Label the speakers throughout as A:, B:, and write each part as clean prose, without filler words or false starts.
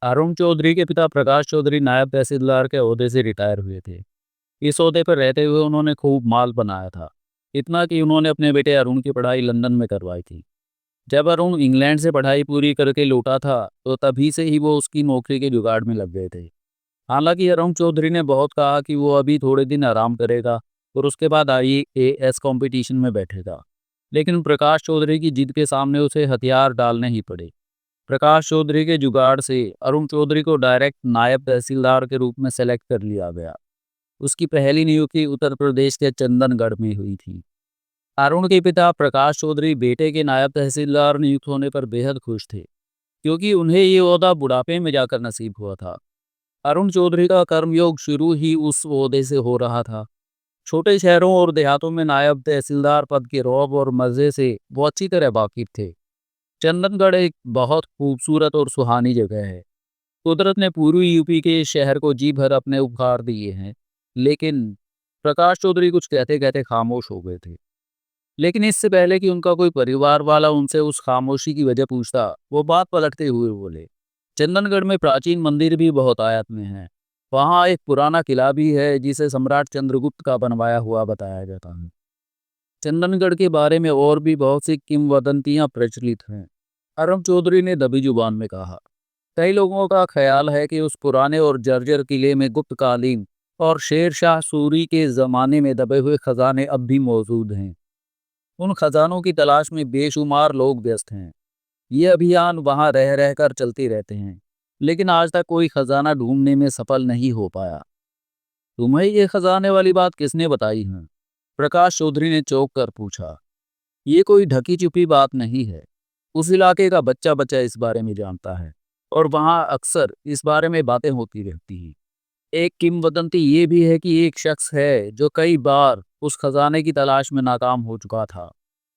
A: अरुण चौधरी के पिता प्रकाश चौधरी नायब तहसीलदार के ओहदे से रिटायर हुए थे। इस ओहदे पर रहते हुए उन्होंने खूब माल बनाया था। इतना कि उन्होंने अपने बेटे अरुण की पढ़ाई लंदन में करवाई थी। जब अरुण इंग्लैंड से पढ़ाई पूरी करके लौटा था तो तभी से ही वो उसकी नौकरी के जुगाड़ में लग गए थे। हालांकि अरुण चौधरी ने बहुत कहा कि वो अभी थोड़े दिन आराम करेगा और उसके बाद IAS कंपटीशन में बैठेगा। लेकिन प्रकाश चौधरी की जिद के सामने उसे हथियार डालने ही पड़े। प्रकाश चौधरी के जुगाड़ से अरुण चौधरी को डायरेक्ट नायब तहसीलदार के रूप में सेलेक्ट कर लिया गया। उसकी पहली नियुक्ति उत्तर प्रदेश के चंदनगढ़ में हुई थी। अरुण के पिता प्रकाश चौधरी बेटे के नायब तहसीलदार नियुक्त होने पर बेहद खुश थे, क्योंकि उन्हें ये ओहदा बुढ़ापे में जाकर नसीब हुआ था। अरुण चौधरी का कर्मयोग शुरू ही उस ओहदे से हो रहा था। छोटे शहरों और देहातों में नायब तहसीलदार पद के रौब और मजे से वो अच्छी तरह वाकिफ थे। चंदनगढ़ एक बहुत खूबसूरत और सुहानी जगह है। कुदरत ने पूरी यूपी के शहर को जी भर अपने उपहार दिए हैं। लेकिन प्रकाश चौधरी कुछ कहते कहते खामोश हो गए थे। लेकिन इससे पहले कि उनका कोई परिवार वाला उनसे उस खामोशी की वजह पूछता, वो बात पलटते हुए बोले, चंदनगढ़ में प्राचीन मंदिर भी बहुत आयत में है। वहाँ एक पुराना किला भी है जिसे सम्राट चंद्रगुप्त का बनवाया हुआ बताया जाता है। चंदनगढ़ के बारे में और भी बहुत सी किंवदंतियां प्रचलित हैं। अरुण चौधरी ने दबी जुबान में कहा, कई लोगों का ख्याल है कि उस पुराने और जर्जर किले में गुप्तकालीन और शेर शाह सूरी के जमाने में दबे हुए खजाने अब भी मौजूद हैं। उन खजानों की तलाश में बेशुमार लोग व्यस्त हैं। ये अभियान वहां रह रहकर चलते रहते हैं, लेकिन आज तक कोई खजाना ढूंढने में सफल नहीं हो पाया। तुम्हें ये खजाने वाली बात किसने बताई है? प्रकाश चौधरी ने चौंक कर पूछा। ये कोई ढकी छुपी बात नहीं है। उस इलाके का बच्चा बच्चा इस बारे में जानता है और वहां अक्सर इस बारे में बातें होती रहती हैं। एक किंवदंती ये भी है कि एक शख्स है जो कई बार उस खजाने की तलाश में नाकाम हो चुका था।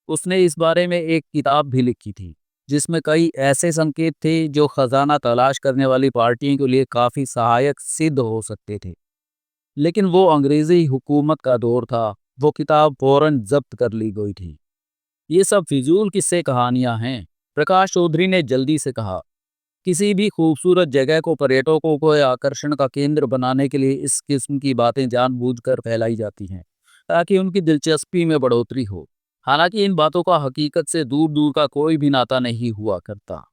A: उसने इस बारे में एक किताब भी लिखी थी, जिसमें कई ऐसे संकेत थे जो खजाना तलाश करने वाली पार्टियों के लिए काफी सहायक सिद्ध हो सकते थे। लेकिन वो अंग्रेजी हुकूमत का दौर था। वो किताब फौरन जब्त कर ली गई थी। ये सब फिजूल किस्से कहानियां हैं, प्रकाश चौधरी ने जल्दी से कहा। किसी भी खूबसूरत जगह को पर्यटकों को आकर्षण का केंद्र बनाने के लिए इस किस्म की बातें जानबूझकर फैलाई जाती हैं, ताकि उनकी दिलचस्पी में बढ़ोतरी हो। हालांकि इन बातों का हकीकत से दूर दूर का कोई भी नाता नहीं हुआ करता।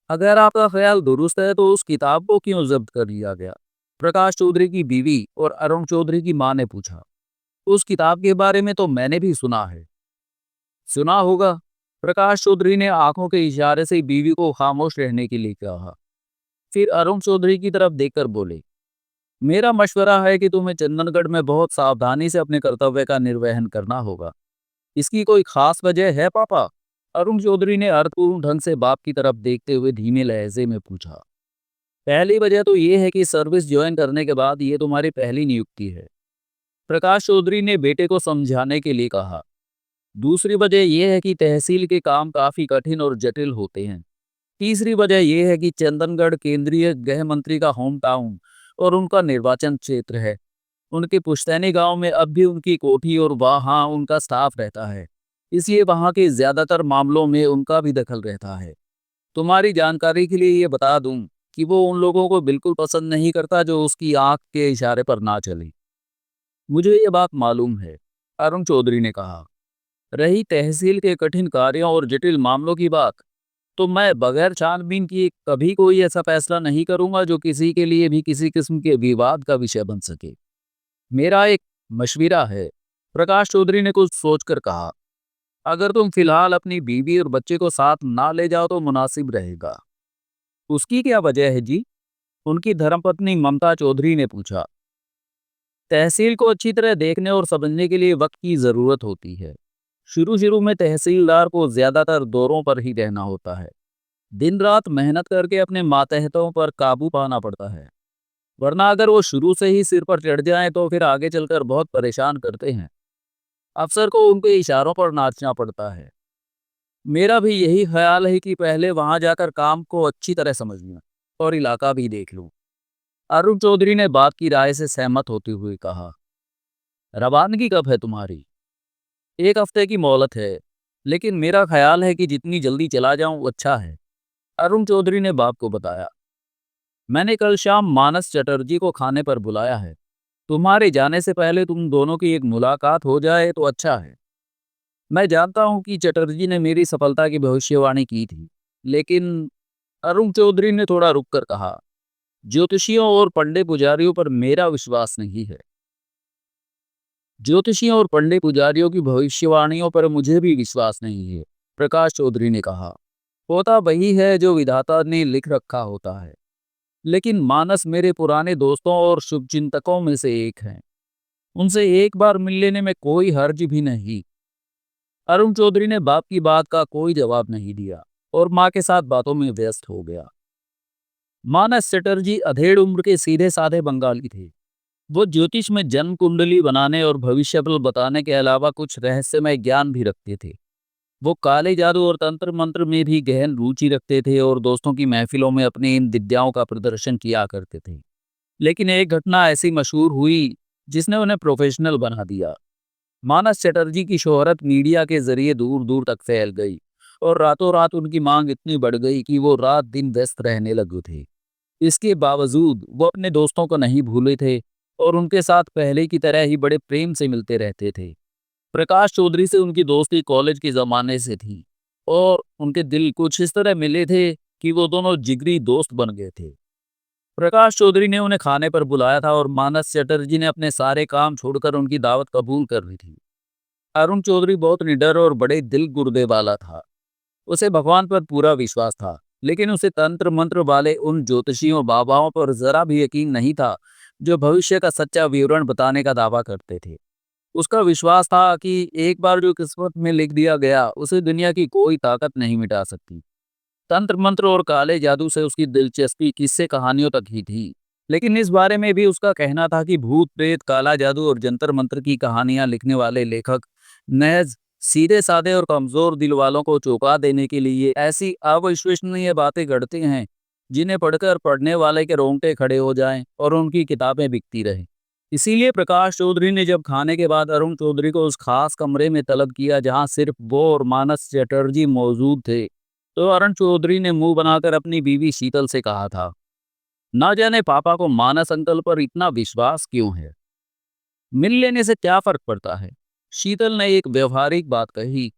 A: अगर आपका ख्याल दुरुस्त है तो उस किताब को क्यों जब्त कर लिया गया? प्रकाश चौधरी की बीवी और अरुण चौधरी की मां ने पूछा। उस किताब के बारे में तो मैंने भी सुना है। सुना होगा। प्रकाश चौधरी ने आंखों के इशारे से बीवी को खामोश रहने के लिए कहा। फिर अरुण चौधरी की तरफ देखकर बोले, मेरा मशवरा है कि तुम्हें चंदनगढ़ में बहुत सावधानी से अपने कर्तव्य का निर्वहन करना होगा। इसकी कोई खास वजह है पापा? अरुण चौधरी ने अर्थपूर्ण ढंग से बाप की तरफ देखते हुए धीमे लहजे में पूछा। पहली वजह तो ये है कि सर्विस ज्वाइन करने के बाद ये तुम्हारी पहली नियुक्ति है, प्रकाश चौधरी ने बेटे को समझाने के लिए कहा। दूसरी वजह यह है कि तहसील के काम काफी कठिन और जटिल होते हैं। तीसरी वजह यह है कि चंदनगढ़ केंद्रीय गृह मंत्री का होम टाउन और उनका निर्वाचन क्षेत्र है। उनके पुश्तैनी गांव में अब भी उनकी कोठी और वहां उनका स्टाफ रहता है। इसलिए वहां के ज्यादातर मामलों में उनका भी दखल रहता है। तुम्हारी जानकारी के लिए ये बता दूं कि वो उन लोगों को बिल्कुल पसंद नहीं करता जो उसकी आंख के इशारे पर ना चले। मुझे ये बात मालूम है, अरुण चौधरी ने कहा। रही तहसील के कठिन कार्यों और जटिल मामलों की बात, तो मैं बगैर छानबीन किए कभी कोई ऐसा फैसला नहीं करूंगा जो किसी के लिए भी किसी किस्म के विवाद का विषय बन सके। मेरा एक मशविरा है, प्रकाश चौधरी ने कुछ सोचकर कहा। अगर तुम फिलहाल अपनी बीवी और बच्चे को साथ ना ले जाओ तो मुनासिब रहेगा। उसकी क्या वजह है जी? उनकी धर्मपत्नी ममता चौधरी ने पूछा। तहसील को अच्छी तरह देखने और समझने के लिए वक्त की जरूरत होती है। शुरू शुरू में तहसीलदार को ज्यादातर दौरों पर ही रहना होता है। दिन रात मेहनत करके अपने मातहतों पर काबू पाना पड़ता है। वरना अगर वो शुरू से ही सिर पर चढ़ जाएं तो फिर आगे चलकर बहुत परेशान करते हैं। अफसर को उनके इशारों पर नाचना पड़ता है। मेरा भी यही ख्याल है कि पहले वहां जाकर काम को अच्छी तरह समझ लूं और इलाका भी देख लूं। अरुण चौधरी ने बात की राय से सहमत होते हुए कहा। रवानगी कब है तुम्हारी? एक हफ्ते की मोहलत है, लेकिन मेरा ख्याल है कि जितनी जल्दी चला जाऊं अच्छा है, अरुण चौधरी ने बाप को बताया। मैंने कल शाम मानस चटर्जी को खाने पर बुलाया है। तुम्हारे जाने से पहले तुम दोनों की एक मुलाकात हो जाए तो अच्छा है। मैं जानता हूं कि चटर्जी ने मेरी सफलता की भविष्यवाणी की थी, लेकिन अरुण चौधरी ने थोड़ा रुक कर कहा, ज्योतिषियों और पंडित पुजारियों पर मेरा विश्वास नहीं है। ज्योतिषियों और पंडित पुजारियों की भविष्यवाणियों पर मुझे भी विश्वास नहीं है, प्रकाश चौधरी ने कहा। होता वही है जो विधाता ने लिख रखा होता है। लेकिन मानस मेरे पुराने दोस्तों और शुभचिंतकों में से एक हैं। उनसे एक बार मिल लेने में कोई हर्ज भी नहीं। अरुण चौधरी ने बाप की बात का कोई जवाब नहीं दिया और माँ के साथ बातों में व्यस्त हो गया। मानस चटर्जी अधेड़ उम्र के सीधे साधे बंगाली थे। वो ज्योतिष में जन्म कुंडली बनाने और भविष्य फल बताने के अलावा कुछ रहस्यमय ज्ञान भी रखते थे। वो काले जादू और तंत्र मंत्र में भी गहन रुचि रखते थे और दोस्तों की महफिलों में अपनी इन विद्याओं का प्रदर्शन किया करते थे। लेकिन एक घटना ऐसी मशहूर हुई जिसने उन्हें प्रोफेशनल बना दिया। मानस चटर्जी की शोहरत मीडिया के जरिए दूर दूर तक फैल गई और रातों रात उनकी मांग इतनी बढ़ गई कि वो रात दिन व्यस्त रहने लगे थे। इसके बावजूद वो अपने दोस्तों को नहीं भूले थे और उनके साथ पहले की तरह ही बड़े प्रेम से मिलते रहते थे। प्रकाश चौधरी से उनकी दोस्ती कॉलेज के जमाने से थी और उनके दिल कुछ इस तरह मिले थे कि वो दोनों जिगरी दोस्त बन गए थे। प्रकाश चौधरी ने उन्हें खाने पर बुलाया था और मानस चटर्जी ने अपने सारे काम छोड़कर उनकी दावत कबूल कर ली थी। अरुण चौधरी बहुत निडर और बड़े दिल गुर्दे वाला था। उसे भगवान पर पूरा विश्वास था, लेकिन उसे तंत्र मंत्र वाले उन ज्योतिषियों बाबाओं पर जरा भी यकीन नहीं था जो भविष्य का सच्चा विवरण बताने का दावा करते थे। उसका विश्वास था कि एक बार जो किस्मत में लिख दिया गया उसे दुनिया की कोई ताकत नहीं मिटा सकती। तंत्र मंत्र और काले जादू से उसकी दिलचस्पी किस्से कहानियों तक ही थी, लेकिन इस बारे में भी उसका कहना था कि भूत प्रेत, काला जादू और जंतर मंत्र की कहानियां लिखने वाले लेखक महज सीधे साधे और कमजोर दिल वालों को चौंका देने के लिए ऐसी अविश्वसनीय बातें गढ़ते हैं जिन्हें पढ़कर पढ़ने वाले के रोंगटे खड़े हो जाएं और उनकी किताबें बिकती रहें। इसीलिए प्रकाश चौधरी ने जब खाने के बाद अरुण चौधरी को उस खास कमरे में तलब किया जहां सिर्फ वो और मानस चटर्जी मौजूद थे, तो अरुण चौधरी ने मुंह बनाकर अपनी बीवी शीतल से कहा था, ना जाने पापा को मानस अंकल पर इतना विश्वास क्यों है। मिल लेने से क्या फर्क पड़ता है। शीतल ने एक व्यवहारिक बात कही,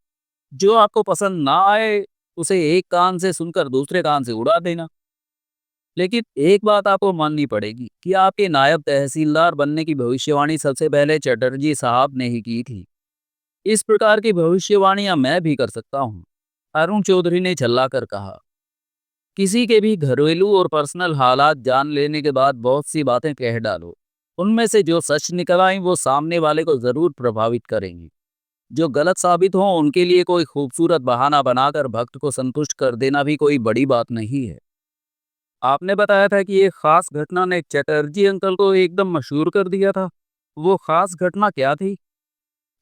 A: जो आपको पसंद ना आए उसे एक कान से सुनकर दूसरे कान से उड़ा देना। लेकिन एक बात आपको माननी पड़ेगी कि आपके नायब तहसीलदार बनने की भविष्यवाणी सबसे पहले चटर्जी साहब ने ही की थी। इस प्रकार की भविष्यवाणियां मैं भी कर सकता हूँ, अरुण चौधरी ने झल्लाकर कहा। किसी के भी घरेलू और पर्सनल हालात जान लेने के बाद बहुत सी बातें कह डालो। उनमें से जो सच निकल आई वो सामने वाले को जरूर प्रभावित करेंगी। जो गलत साबित हो उनके लिए कोई खूबसूरत बहाना बनाकर भक्त को संतुष्ट कर देना भी कोई बड़ी बात नहीं है। आपने बताया था कि एक खास घटना ने चटर्जी अंकल को एकदम मशहूर कर दिया था। वो खास घटना क्या थी?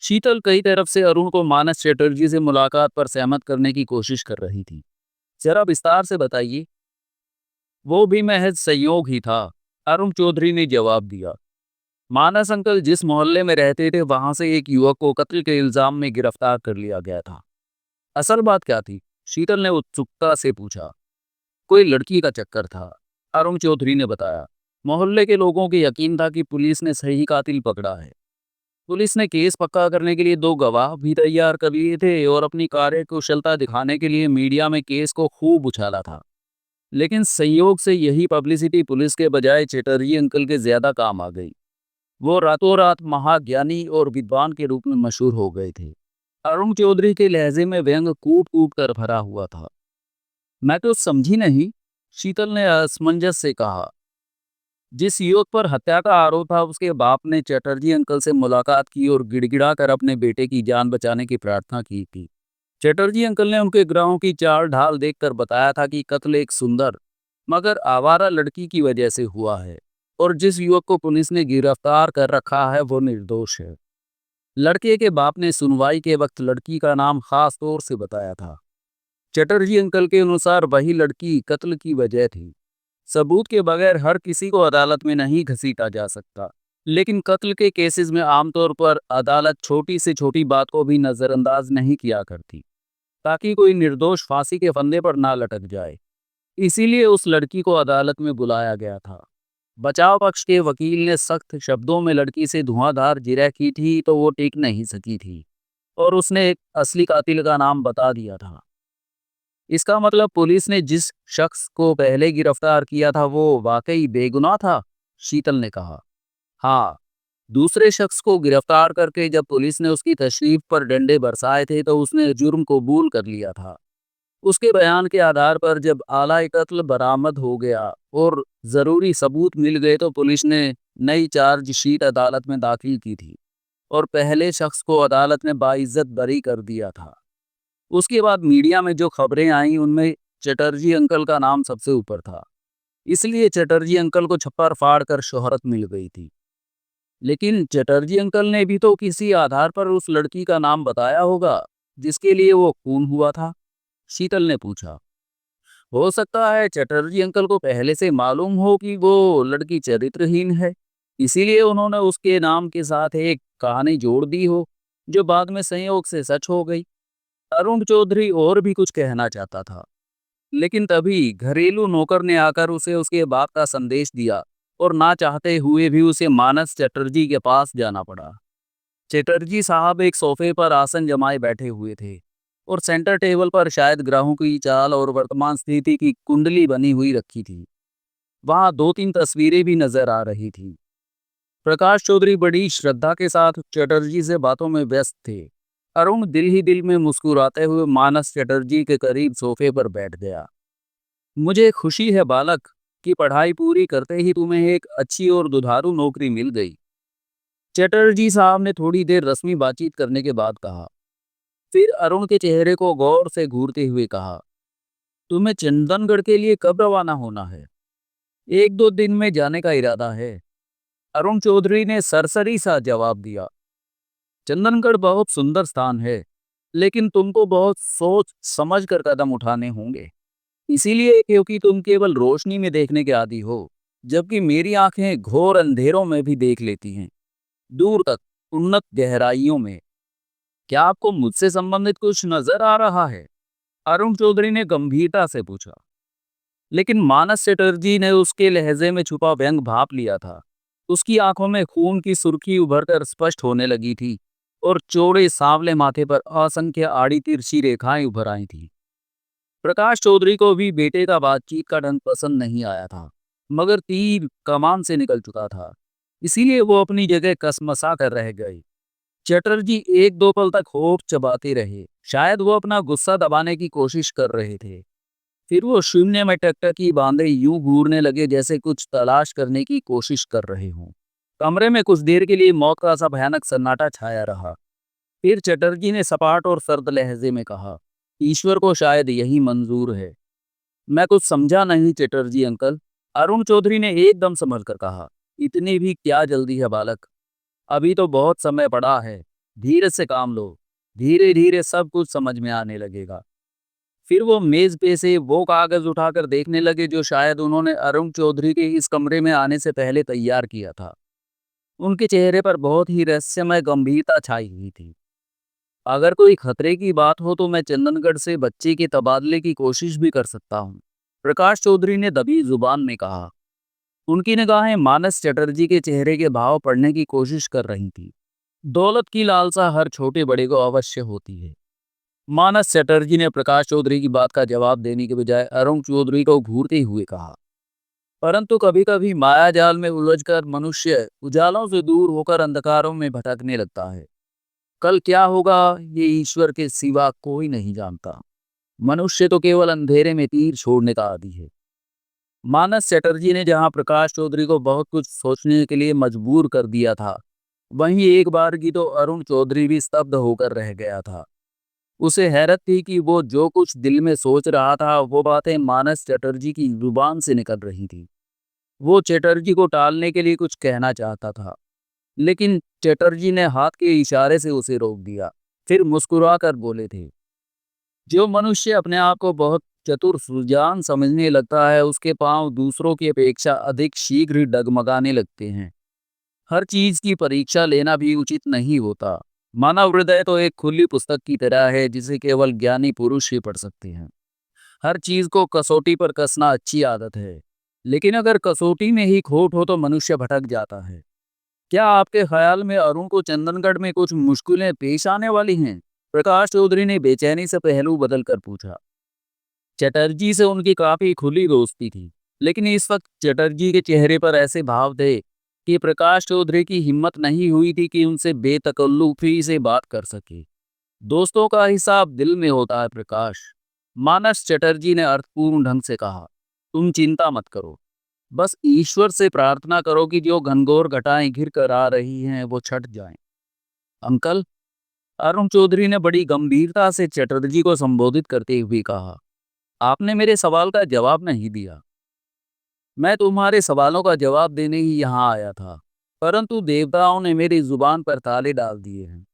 A: शीतल कई तरफ से अरुण को मानस चटर्जी से मुलाकात पर सहमत करने की कोशिश कर रही थी। जरा विस्तार से बताइए। वो भी महज संयोग ही था, अरुण चौधरी ने जवाब दिया। मानस अंकल जिस मोहल्ले में रहते थे वहां से एक युवक को कत्ल के इल्जाम में गिरफ्तार कर लिया गया था। असल बात क्या थी? शीतल ने उत्सुकता से पूछा। कोई लड़की का चक्कर था, अरुण चौधरी ने बताया। मोहल्ले के लोगों को यकीन था कि पुलिस ने सही कातिल पकड़ा है। पुलिस ने केस पक्का करने के लिए दो गवाह भी तैयार कर लिए थे और अपनी कार्यकुशलता दिखाने के लिए मीडिया में केस को खूब उछाला था। लेकिन संयोग से यही पब्लिसिटी पुलिस के बजाय चटर्जी अंकल के ज्यादा काम आ गई। वो रातों रात महाज्ञानी और विद्वान के रूप में मशहूर हो गए थे। अरुण चौधरी के लहजे में व्यंग कूट कूट कर भरा हुआ था। मैं तो समझी नहीं, शीतल ने असमंजस से कहा। जिस युवक पर हत्या का आरोप था उसके बाप ने चटर्जी अंकल से मुलाकात की और गिड़गिड़ा कर अपने बेटे की जान बचाने की प्रार्थना की थी। चटर्जी अंकल ने उनके ग्रहों की चाल ढाल देखकर बताया था कि कत्ल एक सुंदर मगर आवारा लड़की की वजह से हुआ है और जिस युवक को पुलिस ने गिरफ्तार कर रखा है वो निर्दोष है। लड़के के बाप ने सुनवाई के वक्त लड़की का नाम खास तौर से बताया था। चटर्जी अंकल के अनुसार वही लड़की कत्ल की वजह थी। सबूत के बगैर हर किसी को अदालत में नहीं घसीटा जा सकता, लेकिन कत्ल के केसेस में आमतौर पर अदालत छोटी से छोटी बात को भी नजरअंदाज नहीं किया करती ताकि कोई निर्दोष फांसी के फंदे पर ना लटक जाए। इसीलिए उस लड़की को अदालत में बुलाया गया था। बचाव पक्ष के वकील ने सख्त शब्दों में लड़की से धुआंधार जिरह की थी तो वो टिक नहीं सकी थी और उसने एक असली कातिल का नाम बता दिया था। इसका मतलब पुलिस ने जिस शख्स को पहले गिरफ्तार किया था वो वाकई बेगुनाह था, शीतल ने कहा। हाँ, दूसरे शख्स को गिरफ्तार करके जब पुलिस ने उसकी तशरीफ पर डंडे बरसाए थे तो उसने जुर्म कबूल कर लिया था। उसके बयान के आधार पर जब आला कत्ल बरामद हो गया और जरूरी सबूत मिल गए तो पुलिस ने नई चार्जशीट अदालत में दाखिल की थी और पहले शख्स को अदालत ने बाइज्जत बरी कर दिया था। उसके बाद मीडिया में जो खबरें आईं उनमें चटर्जी अंकल का नाम सबसे ऊपर था। इसलिए चटर्जी अंकल को छप्पर फाड़ कर शोहरत मिल गई थी। लेकिन चटर्जी अंकल ने भी तो किसी आधार पर उस लड़की का नाम बताया होगा जिसके लिए वो खून हुआ था, शीतल ने पूछा। हो सकता है चटर्जी अंकल को पहले से मालूम हो कि वो लड़की चरित्रहीन है, इसीलिए उन्होंने उसके नाम के साथ एक कहानी जोड़ दी हो जो बाद में संयोग से सच हो गई। अरुण चौधरी और भी कुछ कहना चाहता था, लेकिन तभी घरेलू नौकर ने आकर उसे उसके बाप का संदेश दिया और ना चाहते हुए भी उसे मानस चटर्जी के पास जाना पड़ा। चटर्जी साहब एक सोफे पर आसन जमाए बैठे हुए थे और सेंटर टेबल पर शायद ग्रहों की चाल और वर्तमान स्थिति की कुंडली बनी हुई रखी थी। वहां दो तीन तस्वीरें भी नजर आ रही थी। प्रकाश चौधरी बड़ी श्रद्धा के साथ चटर्जी से बातों में व्यस्त थे। अरुण दिल ही दिल में मुस्कुराते हुए मानस चटर्जी के करीब सोफे पर बैठ गया। मुझे खुशी है बालक कि पढ़ाई पूरी करते ही तुम्हें एक अच्छी और दुधारू नौकरी मिल गई, चटर्जी साहब ने थोड़ी देर रस्मी बातचीत करने के बाद कहा। फिर अरुण के चेहरे को गौर से घूरते हुए कहा, तुम्हें चंदनगढ़ के लिए कब रवाना होना है? एक दो दिन में जाने का इरादा है, अरुण चौधरी ने सरसरी सा जवाब दिया। चंदनगढ़ बहुत सुंदर स्थान है, लेकिन तुमको बहुत सोच समझ कर कदम उठाने होंगे। इसीलिए क्योंकि तुम केवल रोशनी में देखने के आदी हो, जबकि मेरी आंखें घोर अंधेरों में भी देख लेती हैं, दूर तक, उन्नत गहराइयों में। क्या आपको मुझसे संबंधित कुछ नजर आ रहा है? अरुण चौधरी ने गंभीरता से पूछा। लेकिन मानस चटर्जी ने उसके लहजे में छुपा व्यंग भाप लिया था। उसकी आंखों में खून की सुर्खी उभरकर स्पष्ट होने लगी थी और चौड़े सांवले माथे पर असंख्य आड़ी तिरछी रेखाएं उभर आई थी। प्रकाश चौधरी को भी बेटे का बातचीत का ढंग पसंद नहीं आया था, मगर तीर कमान से निकल चुका था, इसीलिए वो अपनी जगह कसमसा कर रह गए। चटर्जी एक दो पल तक होठ चबाते रहे, शायद वो अपना गुस्सा दबाने की कोशिश कर रहे थे। फिर वो शून्य में टकटकी बांधे यूं घूरने लगे जैसे कुछ तलाश करने की कोशिश कर रहे हों। कमरे में कुछ देर के लिए मौत का सा भयानक सन्नाटा छाया रहा। फिर चटर्जी ने सपाट और सर्द लहजे में कहा, ईश्वर को शायद यही मंजूर है। मैं कुछ समझा नहीं चटर्जी अंकल, अरुण चौधरी ने एकदम संभल कर कहा। इतनी भी क्या जल्दी है बालक, अभी तो बहुत समय पड़ा है, धीरे से काम लो, धीरे धीरे सब कुछ समझ में आने लगेगा। फिर वो मेज पे से वो कागज उठाकर देखने लगे जो शायद उन्होंने अरुण चौधरी के इस कमरे में आने से पहले तैयार किया था। उनके चेहरे पर बहुत ही रहस्यमय गंभीरता छाई हुई थी। अगर कोई खतरे की बात हो तो मैं चंदनगढ़ से बच्चे के तबादले की कोशिश भी कर सकता हूँ, प्रकाश चौधरी ने दबी जुबान में कहा। उनकी निगाहें मानस चटर्जी के चेहरे के भाव पढ़ने की कोशिश कर रही थी। दौलत की लालसा हर छोटे बड़े को अवश्य होती है। मानस चटर्जी ने प्रकाश चौधरी की बात का जवाब देने के बजाय अरुण चौधरी को घूरते हुए कहा, परंतु कभी कभी माया जाल में उलझकर मनुष्य उजालों से दूर होकर अंधकारों में भटकने लगता है। कल क्या होगा ये ईश्वर के सिवा कोई नहीं जानता। मनुष्य तो केवल अंधेरे में तीर छोड़ने का आदी है। मानस चटर्जी ने जहां प्रकाश चौधरी को बहुत कुछ सोचने के लिए मजबूर कर दिया था, वहीं एक बार की तो अरुण चौधरी भी स्तब्ध होकर रह गया था। उसे हैरत थी कि वो जो कुछ दिल में सोच रहा था वो बातें मानस चटर्जी की जुबान से निकल रही थी। वो चटर्जी को टालने के लिए कुछ कहना चाहता था, लेकिन चटर्जी ने हाथ के इशारे से उसे रोक दिया। फिर मुस्कुरा कर बोले थे, जो मनुष्य अपने आप को बहुत चतुर सुजान समझने लगता है उसके पांव दूसरों की अपेक्षा अधिक शीघ्र ही डगमगाने लगते हैं। हर चीज की परीक्षा लेना भी उचित नहीं होता। मानव हृदय तो एक खुली पुस्तक की तरह है जिसे केवल ज्ञानी पुरुष ही पढ़ सकते हैं। हर चीज को कसौटी पर कसना अच्छी आदत है, लेकिन अगर कसौटी में ही खोट हो तो मनुष्य भटक जाता है। क्या आपके ख्याल में अरुण को चंदनगढ़ में कुछ मुश्किलें पेश आने वाली हैं? प्रकाश चौधरी ने बेचैनी से पहलू बदल कर पूछा। चटर्जी से उनकी काफी खुली दोस्ती थी, लेकिन इस वक्त चटर्जी के चेहरे पर ऐसे भाव थे कि प्रकाश चौधरी की हिम्मत नहीं हुई थी कि उनसे बेतकल्लुफी से बात कर सके। दोस्तों का हिसाब दिल में होता है प्रकाश, मानस चटर्जी ने अर्थपूर्ण ढंग से कहा। तुम चिंता मत करो, बस ईश्वर से प्रार्थना करो कि जो घनघोर घटाएं घिर कर आ रही हैं वो छट जाएं। अंकल, अरुण चौधरी ने बड़ी गंभीरता से चटर्जी को संबोधित करते हुए कहा, आपने मेरे सवाल का जवाब नहीं दिया। मैं तुम्हारे सवालों का जवाब देने ही यहाँ आया था, परंतु देवताओं ने मेरी जुबान पर ताले डाल दिए हैं।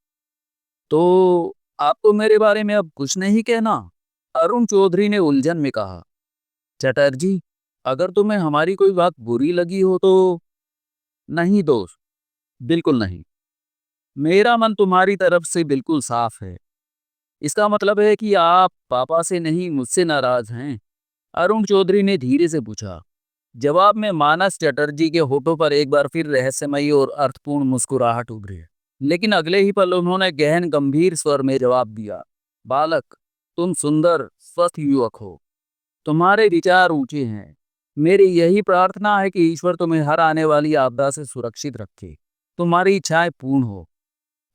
A: तो आपको मेरे बारे में अब कुछ नहीं कहना? अरुण चौधरी ने उलझन में कहा। चटर्जी, अगर तुम्हें हमारी कोई बात बुरी लगी हो तो। नहीं दोस्त, बिल्कुल नहीं। मेरा मन तुम्हारी तरफ से बिल्कुल साफ है। इसका मतलब है कि आप पापा से नहीं मुझसे नाराज हैं? अरुण चौधरी ने धीरे से पूछा। जवाब में मानस चटर्जी के होठों पर एक बार फिर रहस्यमयी और अर्थपूर्ण मुस्कुराहट उभरी, लेकिन अगले ही पल उन्होंने गहन गंभीर स्वर में जवाब दिया। बालक, तुम सुंदर स्वस्थ युवक हो, तुम्हारे विचार ऊंचे हैं। मेरी यही प्रार्थना है कि ईश्वर तुम्हें हर आने वाली आपदा से सुरक्षित रखे, तुम्हारी इच्छाएं पूर्ण हो।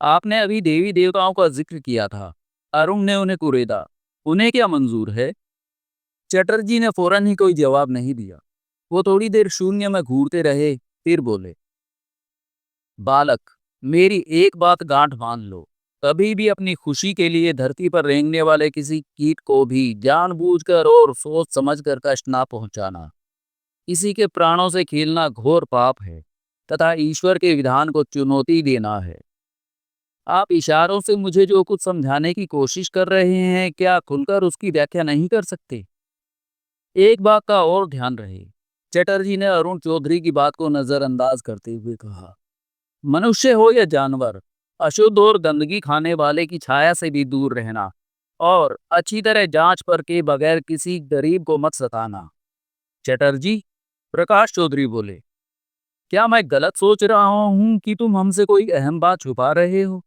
A: आपने अभी देवी देवताओं का जिक्र किया था। अरुण ने उन्हें कुरेदा। उन्हें क्या मंजूर है? चटर्जी ने फौरन ही कोई जवाब नहीं दिया। वो थोड़ी देर शून्य में घूरते रहे, फिर बोले, बालक, मेरी एक बात गांठ बांध लो। कभी भी अपनी खुशी के लिए धरती पर रेंगने वाले किसी कीट को भी जानबूझकर और सोच समझकर कष्ट ना पहुंचाना। किसी के प्राणों से खेलना घोर पाप है तथा ईश्वर के विधान को चुनौती देना है। आप इशारों से मुझे जो कुछ समझाने की कोशिश कर रहे हैं, क्या खुलकर उसकी व्याख्या नहीं कर सकते? एक बात का और ध्यान रहे, चटर्जी ने अरुण चौधरी की बात को नजरअंदाज करते हुए कहा। मनुष्य हो या जानवर, अशुद्ध और गंदगी खाने वाले की छाया से भी दूर रहना और अच्छी तरह जांच पर के बगैर किसी गरीब को मत सताना। चटर्जी, प्रकाश चौधरी बोले, क्या मैं गलत सोच रहा हूं कि तुम हमसे कोई अहम बात छुपा रहे हो?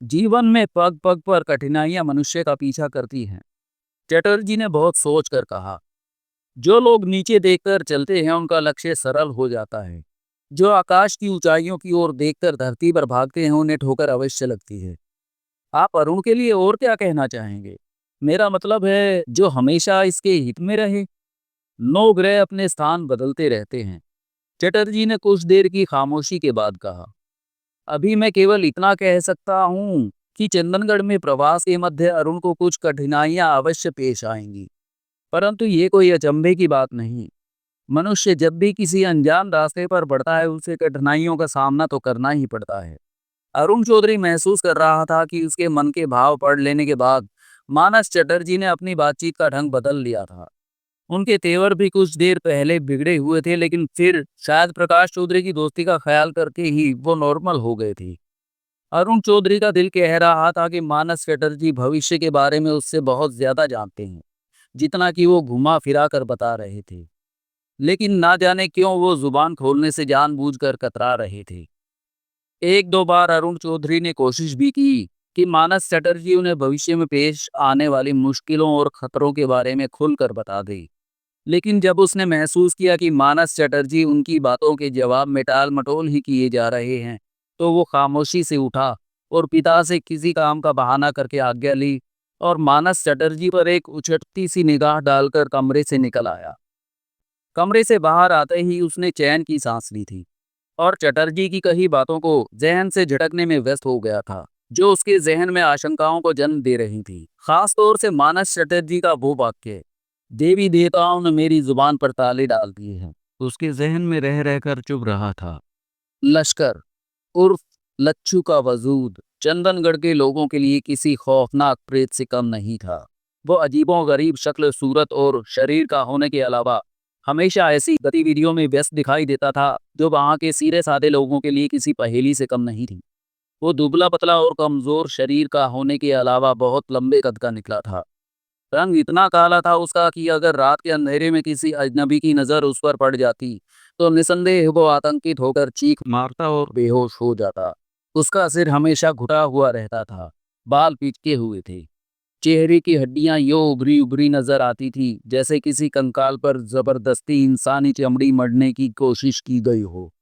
A: जीवन में पग पग पर कठिनाइयां मनुष्य का पीछा करती हैं। चटर्जी ने बहुत सोच कर कहा। जो लोग नीचे देखकर चलते हैं उनका लक्ष्य सरल हो जाता है। जो आकाश की ऊंचाइयों की ओर देखकर धरती पर भागते हैं उन्हें ठोकर अवश्य लगती है। आप अरुण के लिए और क्या कहना चाहेंगे? मेरा मतलब है जो हमेशा इसके हित में रहे। 9 ग्रह अपने स्थान बदलते रहते हैं। चटर्जी ने कुछ देर की खामोशी के बाद कहा, अभी मैं केवल इतना कह सकता हूँ कि चंदनगढ़ में प्रवास के मध्य अरुण को कुछ कठिनाइयां अवश्य पेश आएंगी, परंतु ये कोई अचंभे की बात नहीं। मनुष्य जब भी किसी अनजान रास्ते पर बढ़ता है उसे कठिनाइयों का सामना तो करना ही पड़ता है। अरुण चौधरी महसूस कर रहा था कि उसके मन के भाव पढ़ लेने के बाद मानस चटर्जी ने अपनी बातचीत का ढंग बदल लिया था। उनके तेवर भी कुछ देर पहले बिगड़े हुए थे, लेकिन फिर शायद प्रकाश चौधरी की दोस्ती का ख्याल करके ही वो नॉर्मल हो गए थे। अरुण चौधरी का दिल कह रहा था कि मानस चटर्जी भविष्य के बारे में उससे बहुत ज्यादा जानते हैं, जितना कि वो घुमा फिरा कर बता रहे थे। लेकिन ना जाने क्यों वो जुबान खोलने से जानबूझकर कतरा रहे थे। एक दो बार अरुण चौधरी ने कोशिश भी की कि मानस चटर्जी उन्हें भविष्य में पेश आने वाली मुश्किलों और खतरों के बारे में खुलकर बता दे, लेकिन जब उसने महसूस किया कि मानस चटर्जी उनकी बातों के जवाब में टाल मटोल ही किए जा रहे हैं, तो वो खामोशी से उठा और पिता से किसी काम का बहाना करके आज्ञा ली और मानस चटर्जी पर एक उचटती सी निगाह डालकर कमरे से निकल आया। कमरे से बाहर आते ही उसने चैन की सांस ली थी और चटर्जी की कही बातों को जहन से झटकने में व्यस्त हो गया था, जो उसके जहन में आशंकाओं को जन्म दे रही थी। खास तौर से मानस चटर्जी का वो वाक्य, देवी देवताओं ने मेरी जुबान पर ताले डाल दिए हैं, उसके जहन में रह रहकर चुभ रहा था। लश्कर उर्फ लच्छू का वजूद चंदनगढ़ के लोगों के लिए किसी खौफनाक प्रेत से कम नहीं था। वो अजीबो गरीब शक्ल सूरत और शरीर का होने के अलावा हमेशा ऐसी गतिविधियों में व्यस्त दिखाई देता था जो वहां के सीधे साधे लोगों के लिए किसी पहेली से कम नहीं थी। वो दुबला पतला और कमजोर शरीर का होने के अलावा बहुत लंबे कद का निकला था। रंग इतना काला था उसका कि अगर रात के अंधेरे में किसी अजनबी की नज़र उस पर पड़ जाती तो निसंदेह वो आतंकित होकर चीख मारता और बेहोश हो जाता। उसका सिर हमेशा घुटा हुआ रहता था, बाल पीछे हुए थे, चेहरे की हड्डियां यो उभरी उभरी नजर आती थी जैसे किसी कंकाल पर जबरदस्ती इंसानी चमड़ी मढ़ने की कोशिश की गई हो।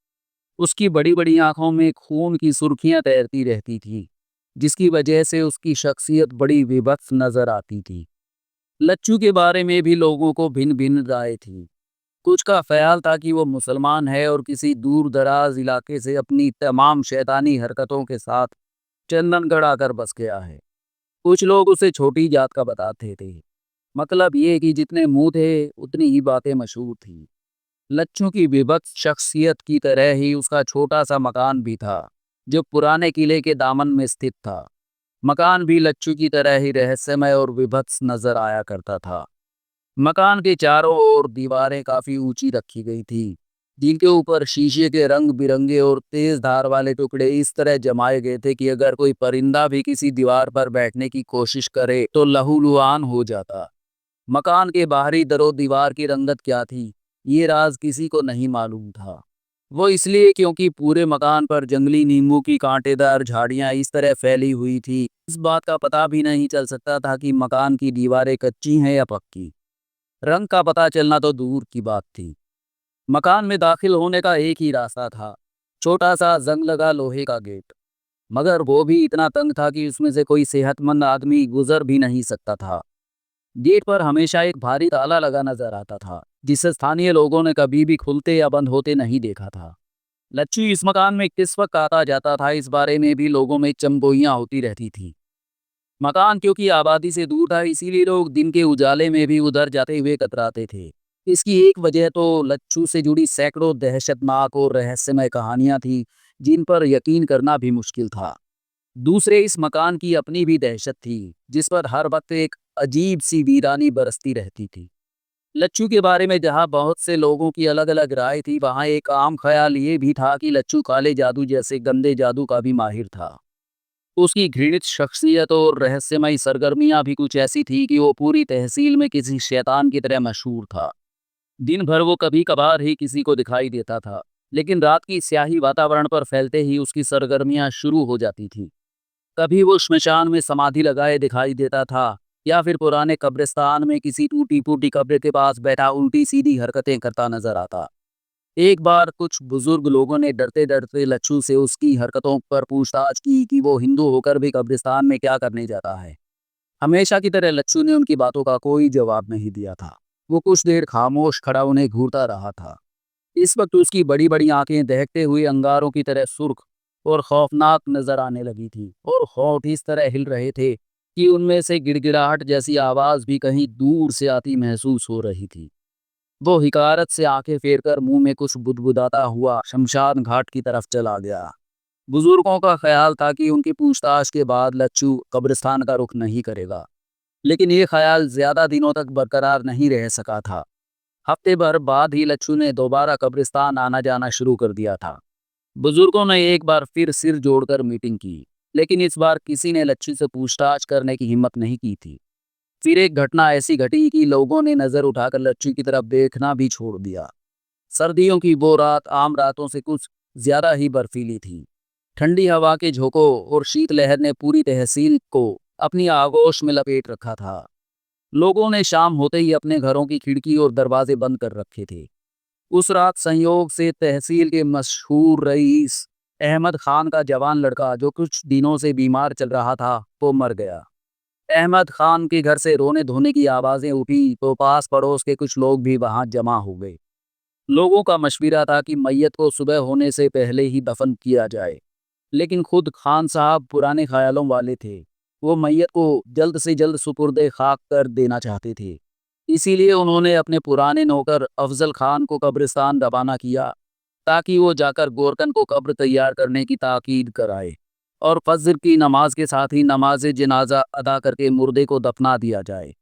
A: उसकी बड़ी बड़ी आंखों में खून की सुर्खियां तैरती रहती थी, जिसकी वजह से उसकी शख्सियत बड़ी विभत्स नजर आती थी। लच्चू के बारे में भी लोगों को भिन्न भिन्न राय थी। कुछ का ख्याल था कि वो मुसलमान है और किसी दूर दराज इलाके से अपनी तमाम शैतानी हरकतों के साथ चंदनगढ़ आकर बस गया है। कुछ लोग उसे छोटी जात का बताते थे, मतलब ये कि जितने मुंह थे उतनी ही बातें मशहूर थी। लच्छू की विभत्स शख्सियत की तरह ही उसका छोटा सा मकान भी था, जो पुराने किले के दामन में स्थित था। मकान भी लच्छू की तरह ही रहस्यमय और विभत्स नजर आया करता था। मकान के चारों ओर दीवारें काफी ऊंची रखी गई थी, जिनके ऊपर शीशे के रंग बिरंगे और तेज धार वाले टुकड़े इस तरह जमाए गए थे कि अगर कोई परिंदा भी किसी दीवार पर बैठने की कोशिश करे तो लहूलुहान हो जाता। मकान के बाहरी दरो दीवार की रंगत क्या थी, ये राज किसी को नहीं मालूम था। वो इसलिए क्योंकि पूरे मकान पर जंगली नींबू की कांटेदार झाड़ियां इस तरह फैली हुई थी, इस बात का पता भी नहीं चल सकता था कि मकान की दीवारें कच्ची हैं या पक्की। रंग का पता चलना तो दूर की बात थी। मकान में दाखिल होने का एक ही रास्ता था, छोटा सा जंग लगा लोहे का गेट, मगर वो भी इतना तंग था कि उसमें से कोई सेहतमंद आदमी गुजर भी नहीं सकता था। गेट पर हमेशा एक भारी ताला लगा नजर आता था, जिसे स्थानीय लोगों ने कभी भी खुलते या बंद होते नहीं देखा था। लच्छू इस मकान में किस वक्त आता जाता था, इस बारे में भी लोगों में चमगोइयां होती रहती थी। मकान क्योंकि आबादी से दूर था, इसीलिए लोग दिन के उजाले में भी उधर जाते हुए कतराते थे। इसकी एक वजह तो लच्छू से जुड़ी सैकड़ों दहशतनाक और रहस्यमय कहानियां थी, जिन पर यकीन करना भी मुश्किल था। दूसरे, इस मकान की अपनी भी दहशत थी, जिस पर हर वक्त एक अजीब सी वीरानी बरसती रहती थी। लच्छू के बारे में जहाँ बहुत से लोगों की अलग अलग राय थी, वहाँ एक आम ख्याल ये भी था कि लच्छू काले जादू जैसे गंदे जादू का भी माहिर था। उसकी घृणित शख्सियत और रहस्यमयी सरगर्मियां भी कुछ ऐसी थी कि वो पूरी तहसील में किसी शैतान की तरह मशहूर था। दिन भर वो कभी कभार ही किसी को दिखाई देता था, लेकिन रात की स्याही वातावरण पर फैलते ही उसकी सरगर्मियां शुरू हो जाती थी। कभी वो श्मशान में समाधि लगाए दिखाई देता था, या फिर पुराने कब्रिस्तान में किसी टूटी फूटी कब्र के पास बैठा उल्टी सीधी हरकतें करता नजर आता। एक बार कुछ बुजुर्ग लोगों ने डरते डरते लच्छू से उसकी हरकतों पर पूछताछ की कि वो हिंदू होकर भी कब्रिस्तान में क्या करने जाता है। हमेशा की तरह लच्छू ने उनकी बातों का कोई जवाब नहीं दिया था। वो कुछ देर खामोश खड़ा उन्हें घूरता रहा था। इस वक्त उसकी बड़ी बड़ी आंखें दहकते हुए अंगारों की तरह सुर्ख और खौफनाक नजर आने लगी थी, और होंठ इस तरह हिल रहे थे कि उनमें से गिड़गिड़ाहट जैसी आवाज भी कहीं दूर से आती महसूस हो रही थी। वो हिकारत से आंखें फेरकर मुंह में कुछ बुदबुदाता हुआ शमशान घाट की तरफ चला गया। बुजुर्गों का ख्याल था कि उनकी पूछताछ के बाद लच्छू कब्रिस्तान का रुख नहीं करेगा, लेकिन ये ख्याल ज्यादा दिनों तक बरकरार नहीं रह सका था। हफ्ते भर बाद ही लच्छू ने दोबारा कब्रिस्तान आना जाना शुरू कर दिया था। बुजुर्गों ने एक बार फिर सिर जोड़कर मीटिंग की, लेकिन इस बार किसी ने लच्छू से पूछताछ करने की हिम्मत नहीं की थी। फिर एक घटना ऐसी घटी कि लोगों ने नजर उठाकर लच्छू की तरफ देखना भी छोड़ दिया। सर्दियों की वो रात आम रातों से कुछ ज्यादा ही बर्फीली थी। ठंडी हवा के झोंकों और शीतलहर ने पूरी तहसील को अपनी आगोश में लपेट रखा था। लोगों ने शाम होते ही अपने घरों की खिड़की और दरवाजे बंद कर रखे थे। उस रात संयोग से तहसील के मशहूर रईस अहमद खान का जवान लड़का, जो कुछ दिनों से बीमार चल रहा था, वो मर गया। अहमद खान के घर से रोने धोने की आवाजें उठी तो पास पड़ोस के कुछ लोग भी वहां जमा हो गए। लोगों का मशविरा था कि मैयत को सुबह होने से पहले ही दफन किया जाए, लेकिन खुद खान साहब पुराने ख्यालों वाले थे। वो मैयत को जल्द से जल्द सुपुर्दे खाक कर देना चाहते थे। इसीलिए उन्होंने अपने पुराने नौकर अफजल खान को कब्रिस्तान रवाना किया, ताकि वो जाकर गोरकन को कब्र तैयार करने की ताकीद कराए और फजर की नमाज के साथ ही नमाज जनाजा अदा करके मुर्दे को दफना दिया जाए।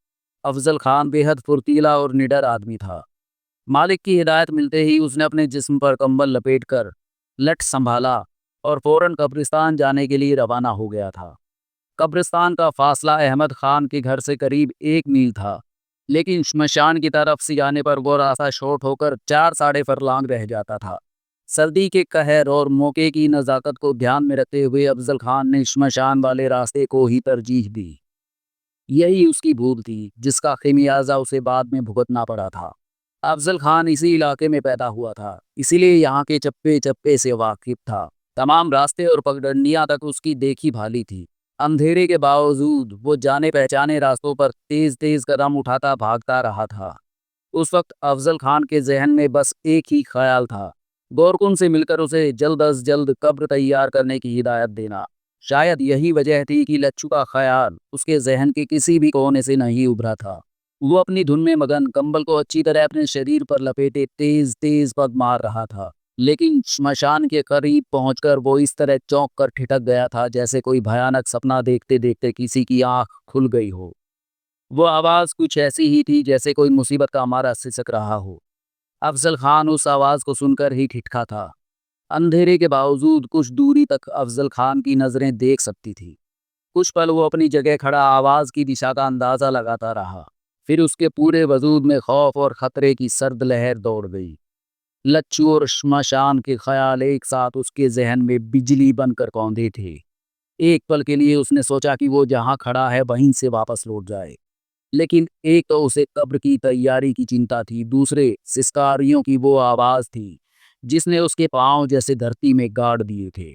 A: अफजल खान बेहद फुर्तीला और निडर आदमी था। मालिक की हिदायत मिलते ही उसने अपने जिस्म पर कंबल लपेटकर लठ संभाला और फौरन कब्रिस्तान जाने के लिए रवाना हो गया था। कब्रिस्तान का फासला अहमद खान के घर से करीब 1 मील था, लेकिन श्मशान की तरफ से जाने पर वो रास्ता शॉर्ट होकर 4 साढ़े फरलांग रह जाता था। सर्दी के कहर और मौके की नज़ाकत को ध्यान में रखते हुए अफजल खान ने श्मशान वाले रास्ते को ही तरजीह दी। यही उसकी भूल थी जिसका खमियाजा उसे बाद में भुगतना पड़ा था। अफजल खान इसी इलाके में पैदा हुआ था, इसीलिए यहाँ के चप्पे चप्पे से वाकिफ था। तमाम रास्ते और पगडंडियां तक उसकी देखी भाली थी। अंधेरे के बावजूद वो जाने पहचाने रास्तों पर तेज तेज कदम उठाता भागता रहा था। उस वक्त अफजल खान के जहन में बस एक ही ख्याल था, गोरकुन से मिलकर उसे जल्द अज जल्द कब्र तैयार करने की हिदायत देना। शायद यही वजह थी कि लच्छू का ख्याल उसके जहन के किसी भी कोने से नहीं उभरा था। वो अपनी धुन में मगन कंबल को अच्छी तरह अपने शरीर पर लपेटे तेज तेज पग मार रहा था, लेकिन श्मशान के करीब पहुंचकर वो इस तरह चौंक कर ठिठक गया था जैसे कोई भयानक सपना देखते देखते किसी की आंख खुल गई हो। वो आवाज कुछ ऐसी ही थी जैसे कोई मुसीबत का मारा सिसक रहा हो। अफजल खान उस आवाज को सुनकर ही ठिठका था। अंधेरे के बावजूद कुछ दूरी तक अफजल खान की नजरें देख सकती थी। कुछ पल वो अपनी जगह खड़ा आवाज की दिशा का अंदाजा लगाता रहा। फिर उसके पूरे वजूद में खौफ और खतरे की सर्द लहर दौड़ गई। लच्छू और श्मशान के ख्याल एक साथ उसके जहन में बिजली बनकर कौंधे थे। एक पल के लिए उसने सोचा कि वो जहां खड़ा है वहीं से वापस लौट जाए, लेकिन एक तो उसे कब्र की तैयारी की चिंता थी, दूसरे सिस्कारियों की वो आवाज थी जिसने उसके पांव जैसे धरती में गाड़ दिए थे।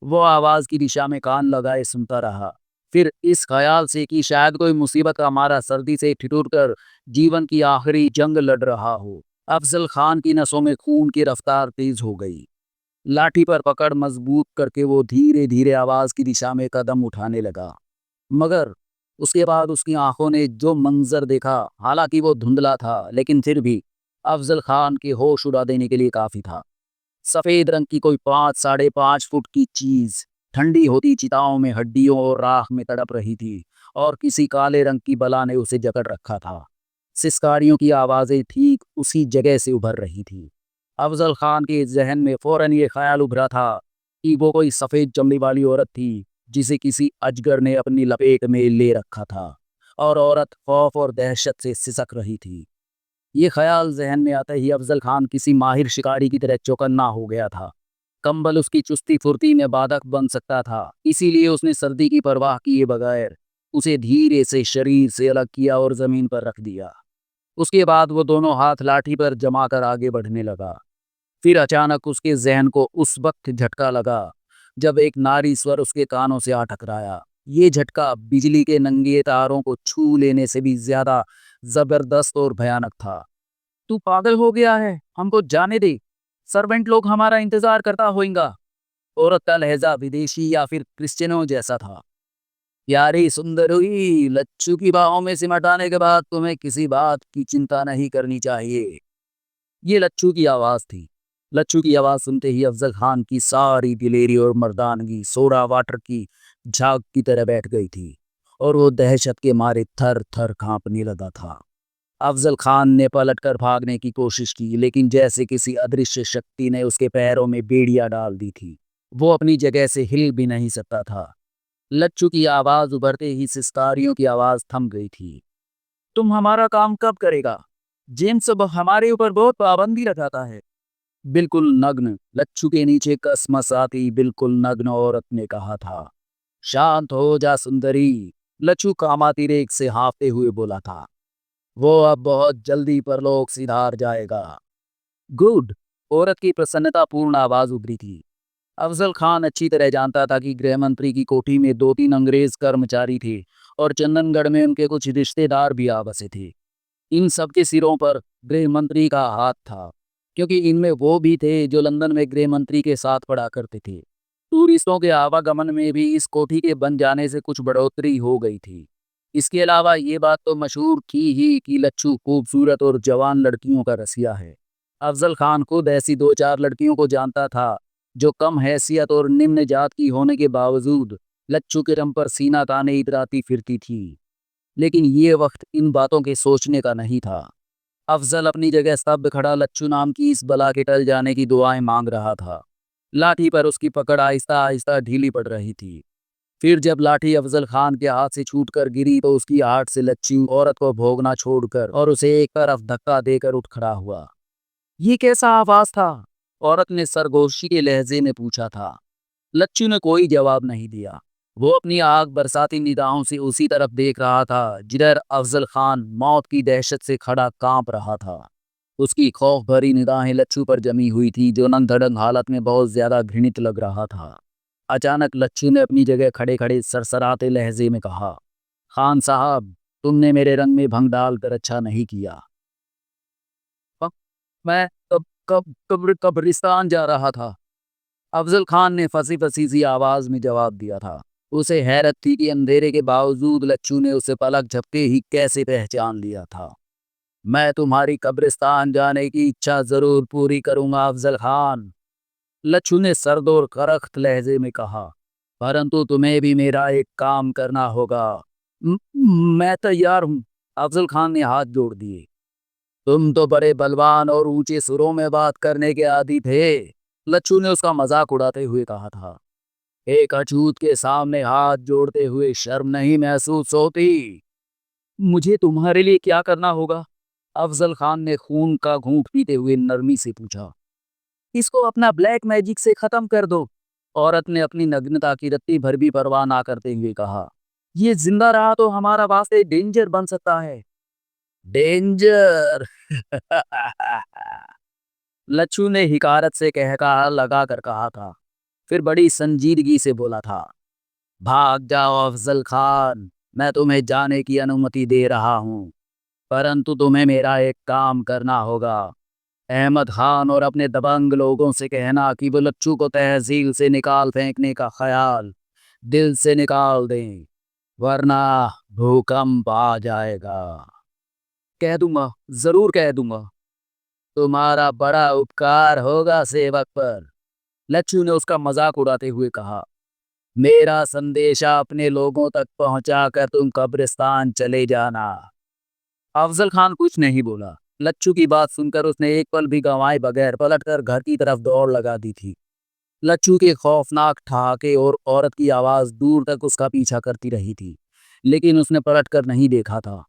A: वो आवाज की दिशा में कान लगाए सुनता रहा, फिर इस ख्याल से कि शायद कोई मुसीबत का मारा सर्दी से ठिठुर कर जीवन की आखिरी जंग लड़ रहा हो। अफजल खान की नसों में खून की रफ्तार तेज हो गई। लाठी पर पकड़ मजबूत करके वो धीरे धीरे आवाज की दिशा में कदम उठाने लगा। मगर उसके बाद उसकी आंखों ने जो मंजर देखा, हालांकि वो धुंधला था लेकिन फिर भी अफजल खान के होश उड़ा देने के लिए काफी था। सफेद रंग की कोई 5 साढ़े 5 फुट की चीज ठंडी होती चिताओं में हड्डियों और राख में तड़प रही थी, और किसी काले रंग की बला ने उसे जकड़ रखा था। सिसकारियों की आवाजें ठीक उसी जगह से उभर रही थी। अफजल खान के जहन में फौरन ये ख्याल उभरा था कि वो कोई सफेद चमड़ी वाली औरत थी जिसे किसी अजगर ने अपनी लपेट में ले रखा था, और औरत खौफ और दहशत से सिसक रही थी। ये ख्याल जहन में आते ही अफजल खान किसी माहिर शिकारी की तरह चौकन्ना हो गया था। कंबल उसकी चुस्ती फुर्ती में बाधक बन सकता था, इसीलिए उसने सर्दी की परवाह किए बगैर उसे धीरे से शरीर से अलग किया और जमीन पर रख दिया। उसके बाद वो दोनों हाथ लाठी पर जमा कर आगे बढ़ने लगा। फिर अचानक उसके जहन को उस वक्त झटका लगा जब एक नारी स्वर उसके कानों से आ टकराया। ये झटका बिजली के नंगे तारों को छू लेने से भी ज्यादा जबरदस्त और भयानक था। तू पागल हो गया है, हमको जाने दे, सर्वेंट लोग हमारा इंतजार करता होएगा। औरत का लहजा विदेशी या फिर क्रिश्चियनों जैसा था। प्यारी सुंदरी, लच्छू की बाहों में सिमट आने के बाद तुम्हें किसी बात की चिंता नहीं करनी चाहिए। ये लच्छू की आवाज थी। लच्छू की आवाज सुनते ही अफजल खान की सारी दिलेरी और मर्दानगी सोडा वाटर की झाग की तरह बैठ गई थी, और वो दहशत के मारे थर थर कांपने लगा था। अफजल खान ने पलटकर भागने की कोशिश की, लेकिन जैसे किसी अदृश्य शक्ति ने उसके पैरों में बेड़ियां डाल दी थी। वो अपनी जगह से हिल भी नहीं सकता था। लच्छू की आवाज उभरते ही सिस्कारियों की आवाज थम गई थी। तुम हमारा काम कब करेगा? जेम्स अब हमारे ऊपर बहुत पाबंदी लगाता है। बिल्कुल नग्न, लच्छू के नीचे कसमस आती बिल्कुल नग्न औरत ने कहा था। शांत हो जा सुंदरी, लच्छू कामाती रेख से हाँफते हुए बोला था। वो अब बहुत जल्दी परलोक सिधार जाएगा। गुड, औरत की प्रसन्नतापूर्ण आवाज उभरी थी। अफजल खान अच्छी तरह जानता था कि गृह मंत्री की कोठी में 2-3 अंग्रेज कर्मचारी थे, और चंदनगढ़ में उनके कुछ रिश्तेदार भी आ बसे थे। इन सबके सिरों पर गृह मंत्री का हाथ था, क्योंकि इनमें वो भी थे जो लंदन में गृह मंत्री के साथ पढ़ा करते थे। टूरिस्टों के आवागमन में भी इस कोठी के बन जाने से कुछ बढ़ोतरी हो गई थी। इसके अलावा ये बात तो मशहूर थी ही कि लच्छू खूबसूरत और जवान लड़कियों का रसिया है। अफजल खान खुद ऐसी 2-4 लड़कियों को जानता था जो कम हैसियत और निम्न जात की होने के बावजूद लच्छू के दम पर सीना ताने इतराती फिरती थी। लेकिन ये वक्त इन बातों के सोचने का नहीं था। अफजल अपनी जगह स्तब्ध खड़ा लच्छू नाम की इस बला के टल जाने की दुआएं मांग रहा था। लाठी पर उसकी पकड़ आहिस्ता आहिस्ता ढीली पड़ रही थी। फिर जब लाठी अफजल खान के हाथ से छूटकर गिरी तो उसकी आहट से लच्छू औरत को भोगना छोड़कर और उसे एक तरफ धक्का देकर उठ खड़ा हुआ। ये कैसा आवाज था? औरत ने सरगोशी के लहजे में पूछा था। लच्छू ने कोई जवाब नहीं दिया। वो अपनी आग बरसाती निगाहों से उसी तरफ देख रहा था जिधर अफजल खान मौत की दहशत से खड़ा कांप रहा था। उसकी खौफ भरी निगाहें लच्छू पर जमी हुई थी जो नंग धड़ंग हालत में बहुत ज्यादा घृणित लग रहा था। अचानक लच्छू ने अपनी जगह खड़े खड़े सरसराते लहजे में कहा, खान साहब, तुमने मेरे रंग में भंग डालकर अच्छा नहीं किया। मैं कब्रिस्तान जा रहा था। अफजल खान ने फंसी फंसी सी आवाज में जवाब दिया था। उसे हैरत थी कि अंधेरे के बावजूद लच्छू ने उसे पलक झपके ही कैसे पहचान लिया था। मैं तुम्हारी कब्रिस्तान जाने की इच्छा जरूर पूरी करूंगा अफजल खान, लच्छू ने सर्द और करख्त लहजे में कहा, परंतु तुम्हें भी मेरा एक काम करना होगा। "म- मैं तैयार हूं", अफजल खान ने हाथ जोड़ दिए। तुम तो बड़े बलवान और ऊंचे सुरों में बात करने के आदी थे, लच्छू ने उसका मजाक उड़ाते हुए कहा था। एक अछूत के सामने हाथ जोड़ते हुए शर्म नहीं महसूस होती? मुझे तुम्हारे लिए क्या करना होगा? अफजल खान ने खून का घूंट पीते हुए नरमी से पूछा। इसको अपना ब्लैक मैजिक से खत्म कर दो, औरत ने अपनी नग्नता की रत्ती भर भी परवाह ना करते हुए कहा। ये जिंदा रहा तो हमारा वास्ते डेंजर बन सकता है। डेंजर लच्छू ने हिकारत से कहका लगा कर कहा था। फिर बड़ी संजीदगी से बोला था, भाग जाओ अफजल खान, मैं तुम्हें जाने की अनुमति दे रहा हूं, परंतु तुम्हें मेरा एक काम करना होगा। अहमद खान और अपने दबंग लोगों से कहना कि वो लच्छू को तहसील से निकाल फेंकने का ख्याल दिल से निकाल दें, वरना भूकंप आ जाएगा। कह दूंगा, जरूर कह दूंगा। तुम्हारा बड़ा उपकार होगा सेवक पर, लच्छू ने उसका मजाक उड़ाते हुए कहा। मेरा संदेशा अपने लोगों तक पहुंचाकर तुम कब्रिस्तान चले जाना। अफजल खान कुछ नहीं बोला। लच्छू की बात सुनकर उसने एक पल भी गंवाए बगैर पलटकर घर की तरफ दौड़ लगा दी थी। लच्छू के खौफनाक ठहाके और औरत की आवाज दूर तक उसका पीछा करती रही थी, लेकिन उसने पलटकर नहीं देखा था।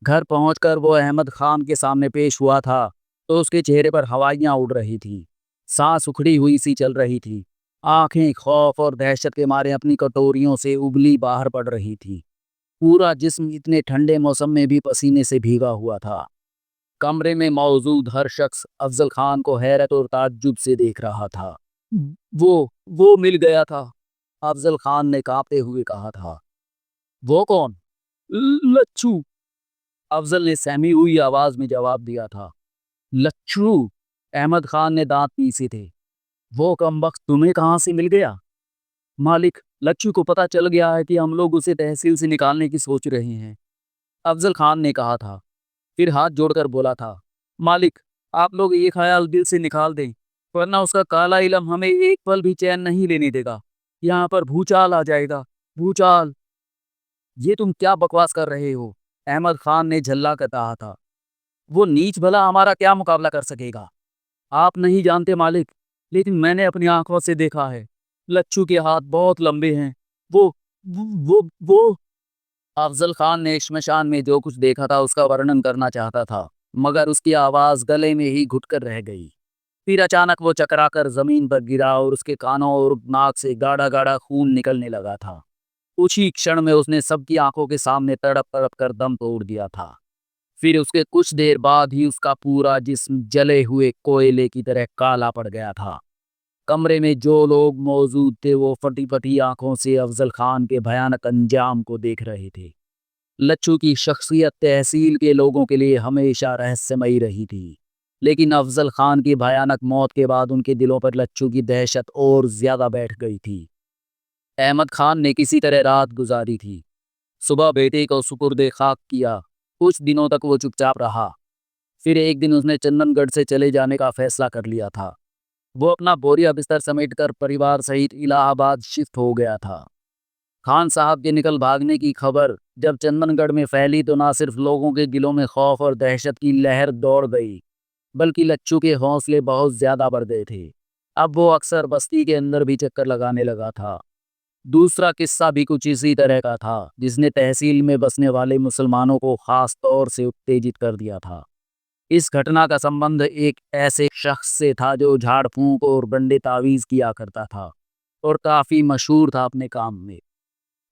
A: घर पहुंचकर वो अहमद खान के सामने पेश हुआ था तो उसके चेहरे पर हवाइयां उड़ रही थी, सांस उखड़ी हुई सी चल रही थी, आंखें खौफ और दहशत के मारे अपनी कटोरियों से उबली बाहर पड़ रही थी। पूरा जिस्म इतने ठंडे मौसम में भी पसीने से भीगा हुआ था। कमरे में मौजूद हर शख्स अफजल खान को हैरत और ताज्जुब से देख रहा था। वो मिल गया था, अफजल खान ने कांपते हुए कहा था। वो कौन? लच्छू, अफजल ने सहमी हुई आवाज में जवाब दिया था। लच्छू, अहमद खान ने दांत पीसे थे। वो कमबख्त तुम्हें कहां से मिल गया? मालिक, लच्छू को पता चल गया है कि हम लोग उसे तहसील से निकालने की सोच रहे हैं, अफजल खान ने कहा था। फिर हाथ जोड़कर बोला था, मालिक, आप लोग ये ख्याल दिल से निकाल दें, वरना उसका काला इलम हमें एक पल भी चैन नहीं लेने देगा। यहाँ पर भूचाल आ जाएगा, भूचाल। ये तुम क्या बकवास कर रहे हो? अहमद खान ने झल्ला कर कहा था। वो नीच भला हमारा क्या मुकाबला कर सकेगा? आप नहीं जानते मालिक, लेकिन मैंने अपनी आंखों से देखा है। लच्छू के हाथ बहुत लंबे हैं। वो वो अफजल खान ने शमशान में जो कुछ देखा था उसका वर्णन करना चाहता था, मगर उसकी आवाज गले में ही घुटकर रह गई। फिर अचानक वो चकराकर जमीन पर गिरा और उसके कानों और नाक से गाढ़ा गाढ़ा खून निकलने लगा था। उसी क्षण में उसने सबकी आंखों के सामने तड़प तड़प कर दम तोड़ दिया था। फिर उसके कुछ देर बाद ही उसका पूरा जिस्म जले हुए कोयले की तरह काला पड़ गया था। कमरे में जो लोग मौजूद थे वो फटी फटी आंखों से अफजल खान के भयानक अंजाम को देख रहे थे। लच्छू की शख्सियत तहसील के लोगों के लिए हमेशा रहस्यमयी रही थी, लेकिन अफजल खान की भयानक मौत के बाद उनके दिलों पर लच्छू की दहशत और ज्यादा बैठ गई थी। अहमद खान ने किसी तरह रात गुजारी थी। सुबह बेटे को सुपुर्दे खाक किया। कुछ दिनों तक वो चुपचाप रहा। फिर एक दिन उसने चंदनगढ़ से चले जाने का फैसला कर लिया था। वो अपना बोरिया बिस्तर समेटकर परिवार सहित इलाहाबाद शिफ्ट हो गया था। खान साहब के निकल भागने की खबर जब चंदनगढ़ में फैली तो ना सिर्फ लोगों के दिलों में खौफ और दहशत की लहर दौड़ गई, बल्कि लच्छू के हौसले बहुत ज्यादा बढ़ गए थे। अब वो अक्सर बस्ती के अंदर भी चक्कर लगाने लगा था। दूसरा किस्सा भी कुछ इसी तरह का था, जिसने तहसील में बसने वाले मुसलमानों को खास तौर से उत्तेजित कर दिया था। इस घटना का संबंध एक ऐसे शख्स से था जो झाड़ फूंक और गंदे तावीज़ किया करता था और काफ़ी मशहूर था अपने काम में।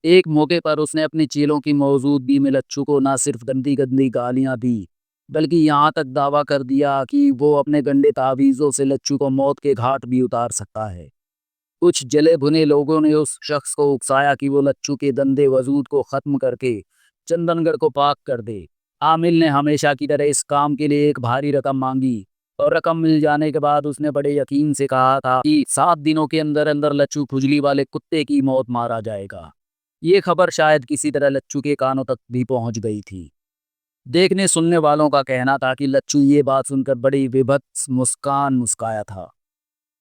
A: एक मौके पर उसने अपने चेलों की मौजूदगी में लच्छू को न सिर्फ गंदी गंदी गालियां दी, बल्कि यहाँ तक दावा कर दिया कि वो अपने गंदे तावीज़ों से लच्छू को मौत के घाट भी उतार सकता है। कुछ जले भुने लोगों ने उस शख्स को उकसाया कि वो लच्छू के गंदे वजूद को ख़त्म करके चंदनगढ़ को पाक कर दे। आमिल ने हमेशा की तरह इस काम के लिए एक भारी रकम मांगी और रकम मिल जाने के बाद उसने बड़े यकीन से कहा था कि 7 दिनों के अंदर अंदर लच्छू खुजली वाले कुत्ते की मौत मारा जाएगा। ये खबर शायद किसी तरह लच्छू के कानों तक भी पहुंच गई थी। देखने सुनने वालों का कहना था कि लच्छू ये बात सुनकर बड़ी विभत्स मुस्कान मुस्काया था।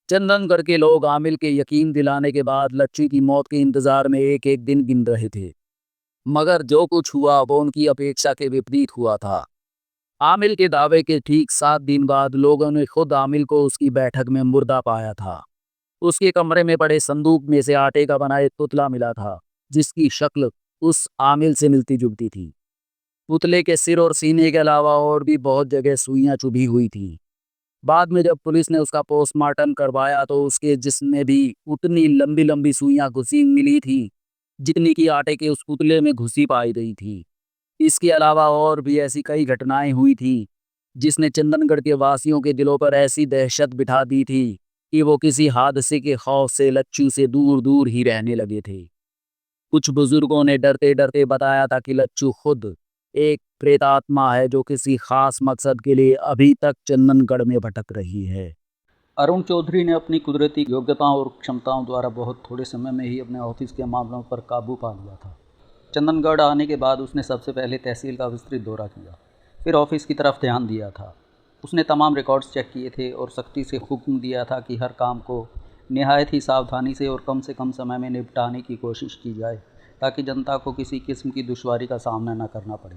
A: चंदनगढ़ के लोग आमिल के यकीन दिलाने के बाद लच्छू की मौत के इंतजार में एक एक दिन गिन रहे थे, मगर जो कुछ हुआ वो उनकी अपेक्षा के विपरीत हुआ था। आमिल के दावे के ठीक 7 दिन बाद लोगों ने खुद आमिल को उसकी बैठक में मुर्दा पाया था। उसके कमरे में पड़े संदूक में से आटे का बना एक पुतला मिला था, जिसकी शक्ल उस आमिल से मिलती जुलती थी। पुतले के सिर और सीने के अलावा और भी बहुत जगह सुइयां चुभी हुई थी। बाद में जब पुलिस ने उसका पोस्टमार्टम करवाया तो उसके जिस्म में भी उतनी लंबी लंबी सुइयां घुसी मिली थी, जितनी की आटे के उस पुतले में घुसी पाई गई थी। इसके अलावा और भी ऐसी कई घटनाएं हुई थी, जिसने चंदनगढ़ के वासियों के दिलों पर ऐसी दहशत बिठा दी थी कि वो किसी हादसे के खौफ से लच्छू से दूर दूर ही रहने लगे थे। कुछ बुजुर्गों ने डरते डरते बताया था कि लच्छू खुद एक प्रेतात्मा है जो किसी खास मकसद के लिए अभी तक चंदनगढ़ में भटक रही है।
B: अरुण चौधरी ने अपनी कुदरती योग्यताओं और क्षमताओं द्वारा बहुत थोड़े समय में ही अपने ऑफिस के मामलों पर काबू पा लिया था। चंदनगढ़ आने के बाद उसने सबसे पहले तहसील का विस्तृत दौरा किया, फिर ऑफिस की तरफ ध्यान दिया था। उसने तमाम रिकॉर्ड्स चेक किए थे और सख्ती से हुक्म दिया था कि हर काम को निहायत ही सावधानी से कम समय में निपटाने की कोशिश की जाए, ताकि जनता को किसी किस्म की दुश्वारी का सामना न करना पड़े।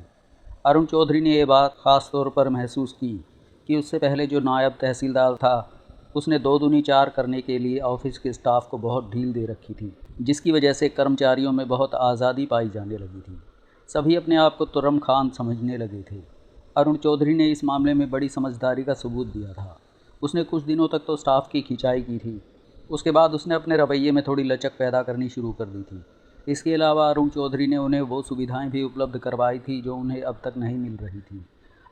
B: अरुण चौधरी ने ये बात ख़ास तौर पर महसूस की कि उससे पहले जो नायब तहसीलदार था, उसने 2 दूनी 4 करने के लिए ऑफिस के स्टाफ को बहुत ढील दे रखी थी, जिसकी वजह से कर्मचारियों में बहुत आज़ादी पाई जाने लगी थी। सभी अपने आप को तुर्रम खान समझने लगे थे। अरुण चौधरी ने इस मामले में बड़ी समझदारी का सबूत दिया था। उसने कुछ दिनों तक तो स्टाफ की खिंचाई की थी। उसके बाद उसने अपने रवैये में थोड़ी लचक पैदा करनी शुरू कर दी थी। इसके अलावा अरुण चौधरी ने उन्हें वो सुविधाएं भी उपलब्ध करवाई थी जो उन्हें अब तक नहीं मिल रही थी।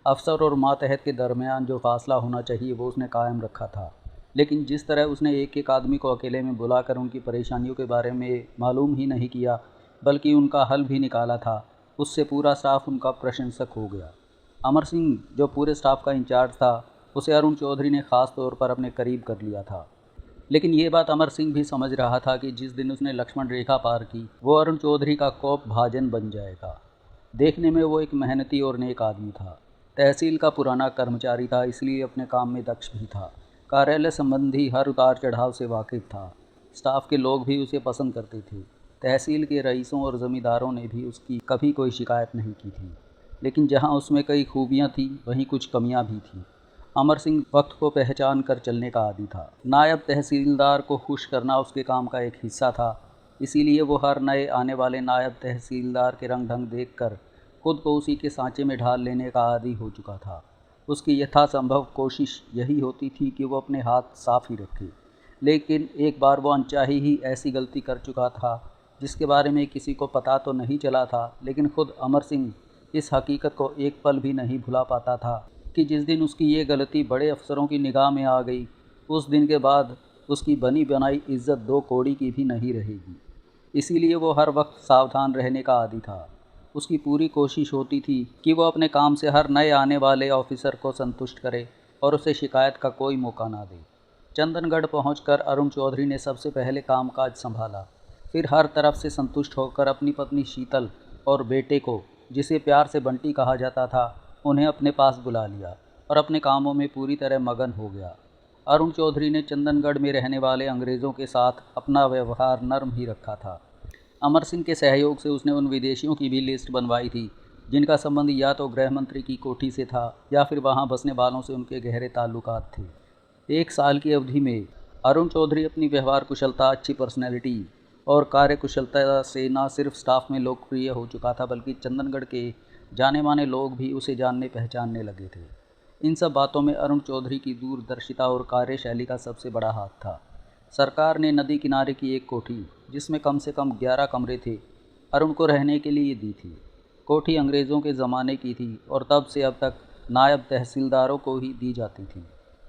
B: अफसर और मातहत के दरमियान जो फासला होना चाहिए वो उसने कायम रखा था, लेकिन जिस तरह उसने एक एक आदमी को अकेले में बुलाकर उनकी परेशानियों के बारे में मालूम ही नहीं किया, बल्कि उनका हल भी निकाला था, उससे पूरा स्टाफ उनका प्रशंसक हो गया। अमर सिंह, जो पूरे स्टाफ का इंचार्ज था, उसे अरुण चौधरी ने ख़ास तौर पर अपने करीब कर लिया था। लेकिन ये बात अमर सिंह भी समझ रहा था कि जिस दिन उसने लक्ष्मण रेखा पार की, वो अरुण चौधरी का कोप भाजन बन जाएगा। देखने में वो एक मेहनती और नेक आदमी था। तहसील का पुराना कर्मचारी था, इसलिए अपने काम में दक्ष भी था। कार्यालय संबंधी हर उतार चढ़ाव से वाकिफ़ था। स्टाफ के लोग भी उसे पसंद करते थे। तहसील के रईसों और ज़मींदारों ने भी उसकी कभी कोई शिकायत नहीं की थी। लेकिन जहां उसमें कई खूबियां थीं, वहीं कुछ कमियां भी थीं। अमर सिंह वक्त को पहचान कर चलने का आदी था। नायब तहसीलदार को खुश करना उसके काम का एक हिस्सा था। इसीलिए वो हर नए आने वाले नायब तहसीलदार के रंग ढंग देखकर खुद को उसी के सांचे में ढाल लेने का आदी हो चुका था। उसकी यथासंभव कोशिश यही होती थी कि वो अपने हाथ साफ ही रखे। लेकिन एक बार वो अनचाही ही ऐसी गलती कर चुका था जिसके बारे में किसी को पता तो नहीं चला था, लेकिन खुद अमर सिंह इस हकीकत को एक पल भी नहीं भुला पाता था कि जिस दिन उसकी ये गलती बड़े अफसरों की निगाह में आ गई, उस दिन के बाद उसकी बनी बनाई इज्जत 2 कौड़ी की भी नहीं रहेगी। इसीलिए वो हर वक्त सावधान रहने का आदी था। उसकी पूरी कोशिश होती थी कि वो अपने काम से हर नए आने वाले ऑफिसर को संतुष्ट करे और उसे शिकायत का कोई मौका ना दे। चंदनगढ़ पहुंचकर अरुण चौधरी ने सबसे पहले कामकाज संभाला। फिर हर तरफ से संतुष्ट होकर अपनी पत्नी शीतल और बेटे को, जिसे प्यार से बंटी कहा जाता था, उन्हें अपने पास बुला लिया और अपने कामों में पूरी तरह मगन हो गया। अरुण चौधरी ने चंदनगढ़ में रहने वाले अंग्रेज़ों के साथ अपना व्यवहार नर्म ही रखा था। अमर सिंह के सहयोग से उसने उन विदेशियों की भी लिस्ट बनवाई थी जिनका संबंध या तो गृह मंत्री की कोठी से था या फिर वहां बसने वालों से उनके गहरे ताल्लुकात थे। 1 साल की अवधि में अरुण चौधरी अपनी व्यवहार कुशलता, अच्छी पर्सनैलिटी और कार्यकुशलता से न सिर्फ स्टाफ में लोकप्रिय हो चुका था बल्कि चंदनगढ़ के जाने माने लोग भी उसे जानने पहचानने लगे थे। इन सब बातों में अरुण चौधरी की दूरदर्शिता और कार्यशैली का सबसे बड़ा हाथ था। सरकार ने नदी किनारे की एक कोठी, जिसमें कम से कम 11 कमरे थे, अरुण को रहने के लिए दी थी। कोठी अंग्रेज़ों के ज़माने की थी और तब से अब तक नायब तहसीलदारों को ही दी जाती थी।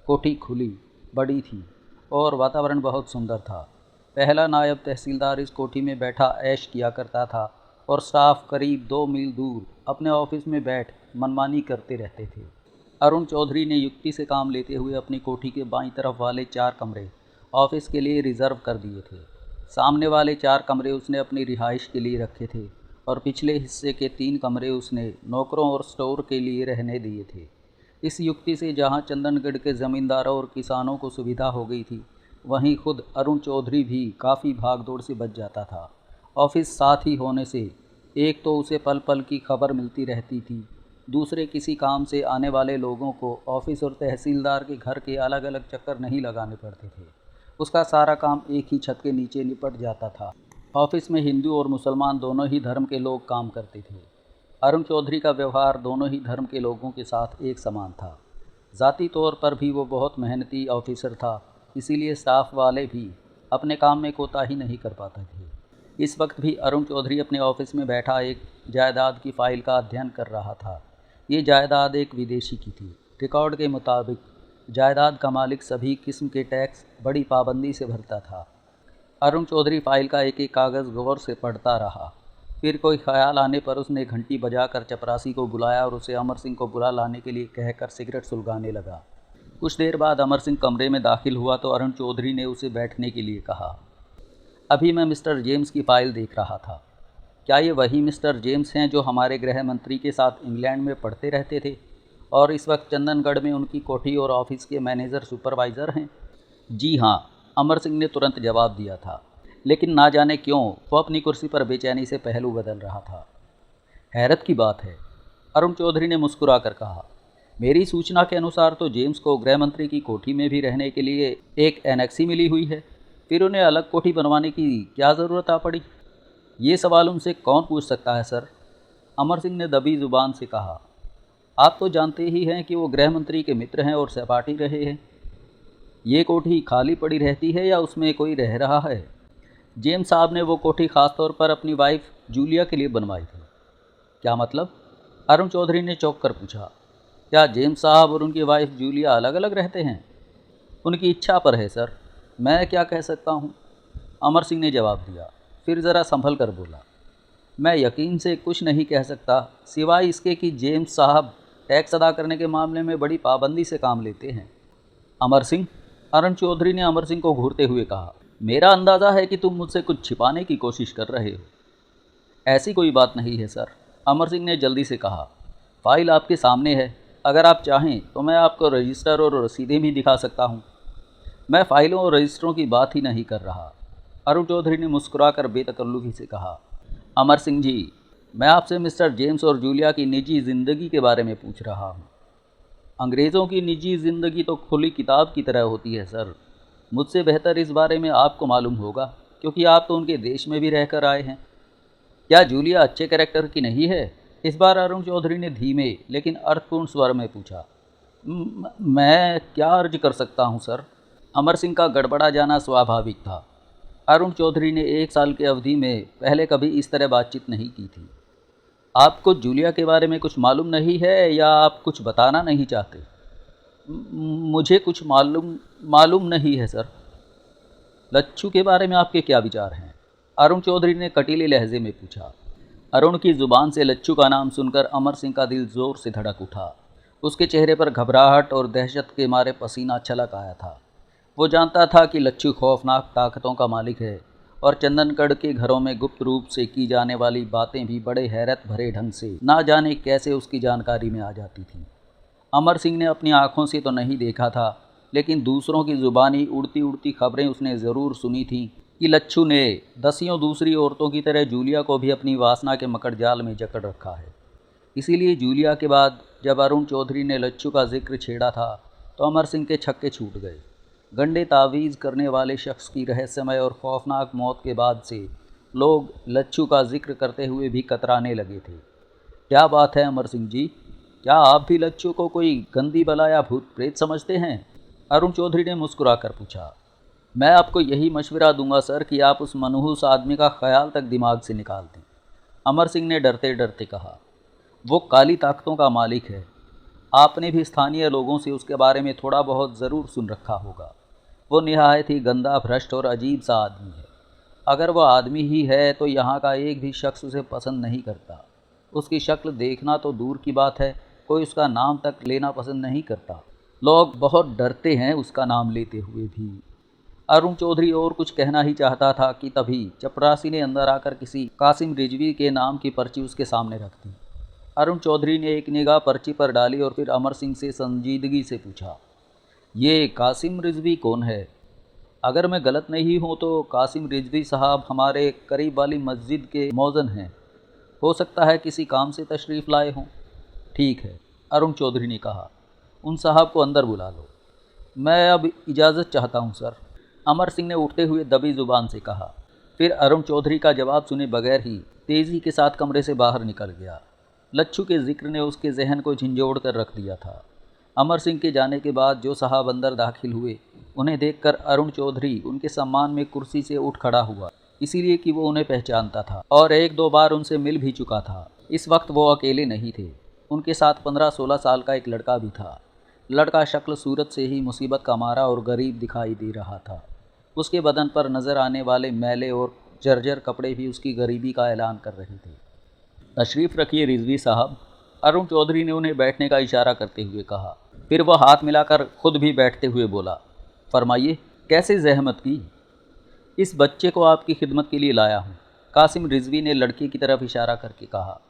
B: कोठी खुली, बड़ी थी और वातावरण बहुत सुंदर था। पहला नायब तहसीलदार इस कोठी में बैठा ऐश किया करता था और स्टाफ करीब 2 मील दूर अपने ऑफिस में बैठ मनमानी करते रहते थे। अरुण चौधरी ने युक्ति से काम लेते हुए अपनी कोठी के बाईं तरफ वाले 4 कमरे ऑफिस के लिए रिज़र्व कर दिए थे। सामने वाले 4 कमरे उसने अपनी रिहाइश के लिए रखे थे और पिछले हिस्से के 3 कमरे उसने नौकरों और स्टोर के लिए रहने दिए थे। इस युक्ति से जहां चंदनगढ़ के ज़मींदारों और किसानों को सुविधा हो गई थी, वहीं खुद अरुण चौधरी भी काफ़ी भागदौड़ से बच जाता था। ऑफिस साथ ही होने से एक तो उसे पल पल की खबर मिलती रहती थी, दूसरे किसी काम से आने वाले लोगों को ऑफिस और तहसीलदार के घर के अलग अलग चक्कर नहीं लगाने पड़ते थे। उसका सारा काम एक ही छत के नीचे निपट जाता था। ऑफिस में हिंदू और मुसलमान दोनों ही धर्म के लोग काम करते थे। अरुण चौधरी का व्यवहार दोनों ही धर्म के लोगों के साथ एक समान था। ज़ाती तौर पर भी वो बहुत मेहनती ऑफिसर था, इसीलिए स्टाफ वाले भी अपने काम में कोताही नहीं कर पाते थे। इस वक्त भी अरुण चौधरी अपने ऑफिस में बैठा एक जायदाद की फ़ाइल का अध्ययन कर रहा था। ये जायदाद एक विदेशी की थी। रिकॉर्ड के मुताबिक जायदाद का मालिक सभी किस्म के टैक्स बड़ी पाबंदी से भरता था। अरुण चौधरी फ़ाइल का एक एक कागज़ गौर से पढ़ता रहा। फिर कोई ख्याल आने पर उसने घंटी बजाकर चपरासी को बुलाया और उसे अमर सिंह को बुला लाने के लिए कहकर सिगरेट सुलगाने लगा। कुछ देर बाद अमर सिंह कमरे में दाखिल हुआ तो अरुण चौधरी ने उसे बैठने के लिए कहा। अभी मैं मिस्टर जेम्स की फ़ाइल देख रहा था। क्या ये वही मिस्टर जेम्स हैं जो हमारे गृह मंत्री के साथ इंग्लैंड में पढ़ते रहते थे और इस वक्त चंदनगढ़ में उनकी कोठी और ऑफिस के मैनेजर सुपरवाइज़र हैं? जी हाँ, अमर सिंह ने तुरंत जवाब दिया था, लेकिन ना जाने क्यों वो अपनी कुर्सी पर बेचैनी से पहलू बदल रहा था। हैरत की बात है, अरुण चौधरी ने मुस्कुरा कर कहा, मेरी सूचना के अनुसार तो जेम्स को गृह मंत्री की कोठी में भी रहने के लिए एक एनेक्सी मिली हुई है, फिर उन्हें अलग कोठी बनवाने की क्या ज़रूरत आ पड़ी? ये सवाल उनसे कौन पूछ सकता है सर? अमर सिंह ने दबी ज़ुबान से कहा, आप तो जानते ही हैं कि वो गृह मंत्री के मित्र हैं और सहपाठी रहे हैं। ये कोठी खाली पड़ी रहती है या उसमें कोई रह रहा है? जेम्स साहब ने वो कोठी ख़ास तौर पर अपनी वाइफ जूलिया के लिए बनवाई थी। क्या मतलब? अरुण चौधरी ने चौंक कर पूछा। क्या जेम्स साहब और उनकी वाइफ जूलिया अलग अलग रहते हैं? उनकी इच्छा पर है सर, मैं क्या कह सकता हूँ? अमर सिंह ने जवाब दिया। फिर ज़रा संभल कर बोला, मैं यकीन से कुछ नहीं कह सकता सिवाय इसके कि जेम्स साहब टैक्स अदा करने के मामले में बड़ी पाबंदी से काम लेते हैं। अमर सिंह, अरुण चौधरी ने अमर सिंह को घूरते हुए कहा, मेरा अंदाज़ा है कि तुम मुझसे कुछ छिपाने की कोशिश कर रहे हो। ऐसी कोई बात नहीं है सर, अमर सिंह ने जल्दी से कहा। फ़ाइल आपके सामने है, अगर आप चाहें तो मैं आपको रजिस्टर और रसीदें भी दिखा सकता हूँ। मैं फ़ाइलों और रजिस्टरों की बात ही नहीं कर रहा, अरुण चौधरी ने मुस्कुराकर बेतकल्लुफ़ी से कहा। अमर सिंह जी, मैं आपसे मिस्टर जेम्स और जूलिया की निजी ज़िंदगी के बारे में पूछ रहा हूँ। अंग्रेज़ों की निजी ज़िंदगी तो खुली किताब की तरह होती है सर। मुझसे बेहतर इस बारे में आपको मालूम होगा, क्योंकि आप तो उनके देश में भी रहकर आए हैं। क्या जूलिया अच्छे कैरेक्टर की नहीं है? इस बार अरुण चौधरी ने धीमे लेकिन अर्थपूर्ण स्वर में पूछा। मैं क्या अर्ज कर सकता हूँ सर? अमर सिंह का गड़बड़ा जाना स्वाभाविक था। अरुण चौधरी ने 1 साल की अवधि में पहले कभी इस तरह बातचीत नहीं की थी। आपको जूलिया के बारे में कुछ मालूम नहीं है या आप कुछ बताना नहीं चाहते? मुझे कुछ मालूम नहीं है सर। लच्छू के बारे में आपके क्या विचार हैं? अरुण चौधरी ने कटीले लहजे में पूछा। अरुण की ज़ुबान से लच्छू का नाम सुनकर अमर सिंह का दिल ज़ोर से धड़क उठा। उसके चेहरे पर घबराहट और दहशत के मारे पसीना छलक आया था। वो जानता था कि लच्छू खौफनाक ताकतों का मालिक है और चंदनगढ़ के घरों में गुप्त रूप से की जाने वाली बातें भी बड़े हैरत भरे ढंग से ना जाने कैसे उसकी जानकारी में आ जाती थीं। अमर सिंह ने अपनी आँखों से तो नहीं देखा था, लेकिन दूसरों की ज़ुबानी उड़ती उड़ती खबरें उसने ज़रूर सुनी थीं कि लच्छू ने दसियों दूसरी औरतों की तरह जूलिया को भी अपनी वासना के मकड़ जाल में जकड़ रखा है। इसीलिए जूलिया के बाद जब अरुण चौधरी ने लच्छू का जिक्र छेड़ा था तो अमर सिंह के छक्के छूट गए। गंडे तावीज़ करने वाले शख्स की रहस्यमय और खौफनाक मौत के बाद से लोग लच्छू का जिक्र करते हुए भी कतराने लगे थे। क्या बात है अमर सिंह जी, क्या आप भी लच्छू को कोई गंदी बला या भूत प्रेत समझते हैं? अरुण चौधरी ने मुस्कुराकर पूछा। मैं आपको यही मशवरा दूंगा सर कि आप उस मनहूस आदमी का ख्याल तक दिमाग से निकाल दें। अमर सिंह ने डरते डरते कहा। वो काली ताकतों का मालिक है। आपने भी स्थानीय लोगों से उसके बारे में थोड़ा बहुत ज़रूर सुन रखा होगा। वो निहायत ही गंदा, भ्रष्ट और अजीब सा आदमी है। अगर वह आदमी ही है तो यहाँ का एक भी शख्स उसे पसंद नहीं करता। उसकी शक्ल देखना तो दूर की बात है, कोई उसका नाम तक लेना पसंद नहीं करता। लोग बहुत डरते हैं उसका नाम लेते हुए भी। अरुण चौधरी और कुछ कहना ही चाहता था कि तभी चपरासी ने अंदर आकर किसी कासिम रिजवी के नाम की पर्ची उसके सामने रख दी। अरुण चौधरी ने एक निगाह पर्ची पर डाली और फिर अमर सिंह से संजीदगी से पूछा, ये कासिम रिजवी कौन है? अगर मैं गलत नहीं हूँ तो कासिम रिजवी साहब हमारे करीब वाली मस्जिद के मौज़न हैं। हो सकता है किसी काम से तशरीफ़ लाए हों। ठीक है, अरुण चौधरी ने कहा, उन साहब को अंदर बुला लो। मैं अब इजाज़त चाहता हूँ सर, अमर सिंह ने उठते हुए दबी ज़ुबान से कहा। फिर अरुण चौधरी का जवाब सुने बगैर ही तेज़ी के साथ कमरे से बाहर निकल गया। लच्छू के जिक्र ने उसके जहन को झंझोड़ कर रख दिया था। अमर सिंह के जाने के बाद जो साहब अंदर दाखिल हुए, उन्हें देखकर अरुण चौधरी उनके सम्मान में कुर्सी से उठ खड़ा हुआ, इसीलिए कि वो उन्हें पहचानता था और एक दो बार उनसे मिल भी चुका था। इस वक्त वो अकेले नहीं थे, उनके साथ 15-16 साल का एक लड़का भी था। लड़का शक्ल सूरत से ही मुसीबत का मारा और गरीब दिखाई दे रहा था। उसके बदन पर नज़र आने वाले मैले और जर्जर कपड़े भी उसकी गरीबी का ऐलान कर रहे थे। तशरीफ़ रखिए रिजवी साहब, अरुण चौधरी ने उन्हें बैठने का इशारा करते हुए कहा। फिर वह हाथ मिलाकर खुद भी बैठते हुए बोला, फरमाइए, कैसे जहमत की? इस बच्चे को आपकी खिदमत के लिए लाया हूँ, कासिम रिजवी ने लड़के की तरफ इशारा करके कहा।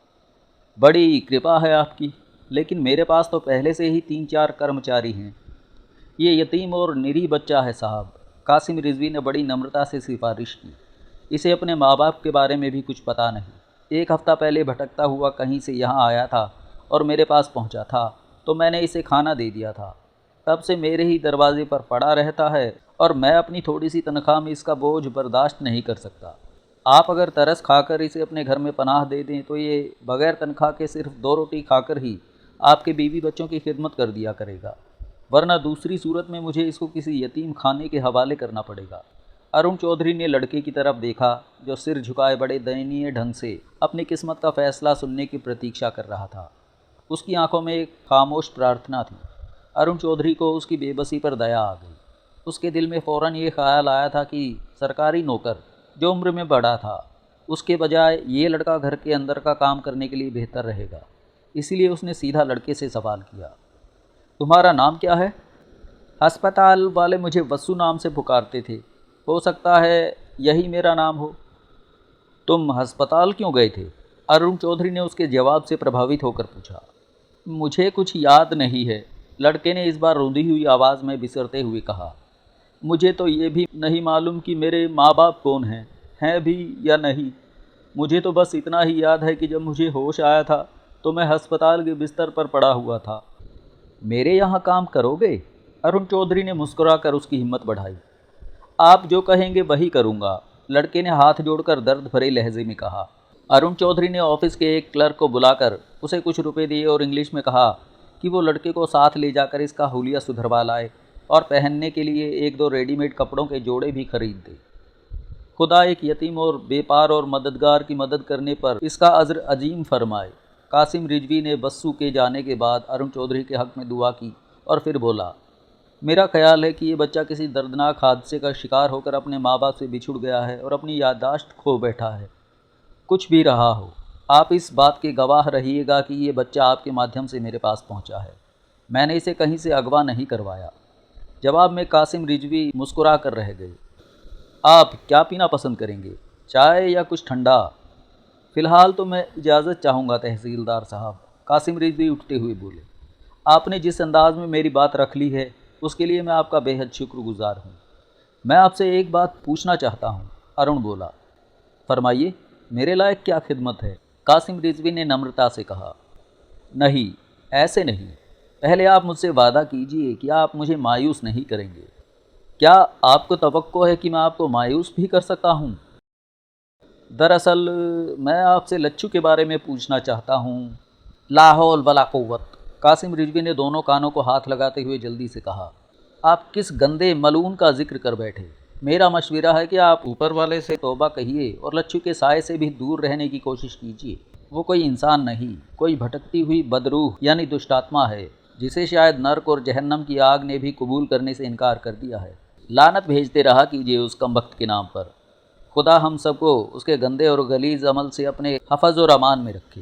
B: बड़ी कृपा है आपकी, लेकिन मेरे पास तो पहले से ही 3-4 कर्मचारी हैं। ये यतीम और निरीह बच्चा है साहब, कासिम रिजवी ने बड़ी नम्रता से सिफारिश की। इसे अपने माँ बाप के बारे में भी कुछ पता नहीं। 1 हफ़्ता पहले भटकता हुआ कहीं से यहाँ आया था और मेरे पास पहुँचा था तो मैंने इसे खाना दे दिया था। तब से मेरे ही दरवाजे पर पड़ा रहता है और मैं अपनी थोड़ी सी तनख्वाह में इसका बोझ बर्दाश्त नहीं कर सकता। आप अगर तरस खाकर इसे अपने घर में पनाह दे दें तो ये बग़ैर तनख्वाह के सिर्फ 2 रोटी खाकर ही आपके बीवी बच्चों की खिदमत कर दिया करेगा, वरना दूसरी सूरत में मुझे इसको किसी यतीम खाने के हवाले करना पड़ेगा। अरुण चौधरी ने लड़के की तरफ देखा जो सिर झुकाए बड़े दयनीय ढंग से अपनी किस्मत का फैसला सुनने की प्रतीक्षा कर रहा था। उसकी आंखों में एक खामोश प्रार्थना थी। अरुण चौधरी को उसकी बेबसी पर दया आ गई। उसके दिल में फ़ौरन ये ख्याल आया था कि सरकारी नौकर जो उम्र में बड़ा था, उसके बजाय ये लड़का घर के अंदर का काम करने के लिए बेहतर रहेगा। इसीलिए उसने सीधा लड़के से सवाल किया, तुम्हारा नाम क्या है? अस्पताल वाले मुझे वस्सू नाम से पुकारते थे, हो सकता है यही मेरा नाम हो। तुम अस्पताल क्यों गए थे? अरुण चौधरी ने उसके जवाब से प्रभावित होकर पूछा। मुझे कुछ याद नहीं है, लड़के ने इस बार रोंदी हुई आवाज़ में बिसरते हुए कहा। मुझे तो ये भी नहीं मालूम कि मेरे माँ बाप कौन हैं भी या नहीं। मुझे तो बस इतना ही याद है कि जब मुझे होश आया था तो मैं अस्पताल के बिस्तर पर पड़ा हुआ था। मेरे यहाँ काम करोगे? अरुण चौधरी ने मुस्कुराकर उसकी हिम्मत बढ़ाई। आप जो कहेंगे वही करूँगा, लड़के ने हाथ जोड़कर दर्द भरे लहजे में कहा। अरुण चौधरी ने ऑफिस के एक क्लर्क को बुलाकर उसे कुछ रुपए दिए और इंग्लिश में कहा कि वो लड़के को साथ ले जाकर इसका हुलिया सुधरवा लाए और पहनने के लिए 1-2 रेडीमेड कपड़ों के जोड़े भी खरीद दे। खुदा एक यतीम और बेपार और मददगार की मदद करने पर इसका अज्र अजीम फरमाए। कासिम रिजवी ने बस्सू के जाने के बाद अरुण चौधरी के हक़ में दुआ की और फिर बोला, मेरा ख्याल है कि ये बच्चा किसी दर्दनाक हादसे का शिकार होकर अपने माँ बाप से बिछुड़ गया है और अपनी याददाश्त खो बैठा है। कुछ भी रहा हो, आप इस बात के गवाह रहिएगा कि ये बच्चा आपके माध्यम से मेरे पास पहुंचा है। मैंने इसे कहीं से अगवा नहीं करवाया। जवाब में कासिम रिजवी मुस्कुरा कर रह गए। आप क्या पीना पसंद करेंगे, चाय या कुछ ठंडा? फ़िलहाल तो मैं इजाज़त चाहूँगा तहसीलदार साहब, कासिम रिजवी उठते हुए बोले। आपने जिस अंदाज़ में मेरी बात रख ली है उसके लिए मैं आपका बेहद शुक्रगुज़ार हूँ। मैं आपसे एक बात पूछना चाहता हूँ, अरुण बोला। फरमाइए, मेरे लायक क्या खिदमत है? कासिम रिजवी ने नम्रता से कहा। नहीं, ऐसे नहीं, पहले आप मुझसे वादा कीजिए कि आप मुझे मायूस नहीं करेंगे। क्या आपको तवक्को है कि मैं आपको मायूस भी कर सकता हूँ? दरअसल मैं आपसे लच्छू के बारे में पूछना चाहता हूँ। ला हौल वला कुव्वत। कासिम रिजवी ने दोनों कानों को हाथ लगाते हुए जल्दी से कहा। आप किस गंदे मलून का जिक्र कर बैठे? मेरा मशवरा है कि आप ऊपर वाले से तौबा कहिए और लच्छू के साए से भी दूर रहने की कोशिश कीजिए। वो कोई इंसान नहीं, कोई भटकती हुई बदरूह यानी दुष्टात्मा है, जिसे शायद नर्क और जहन्नम की आग ने भी कबूल करने से इनकार कर दिया है। लानत भेजते रहा कीजिए उस कमबख्त के नाम पर। खुदा हम सबको उसके गंदे और गलीज अमल से अपने हफ़ज़ और अमान में रखे।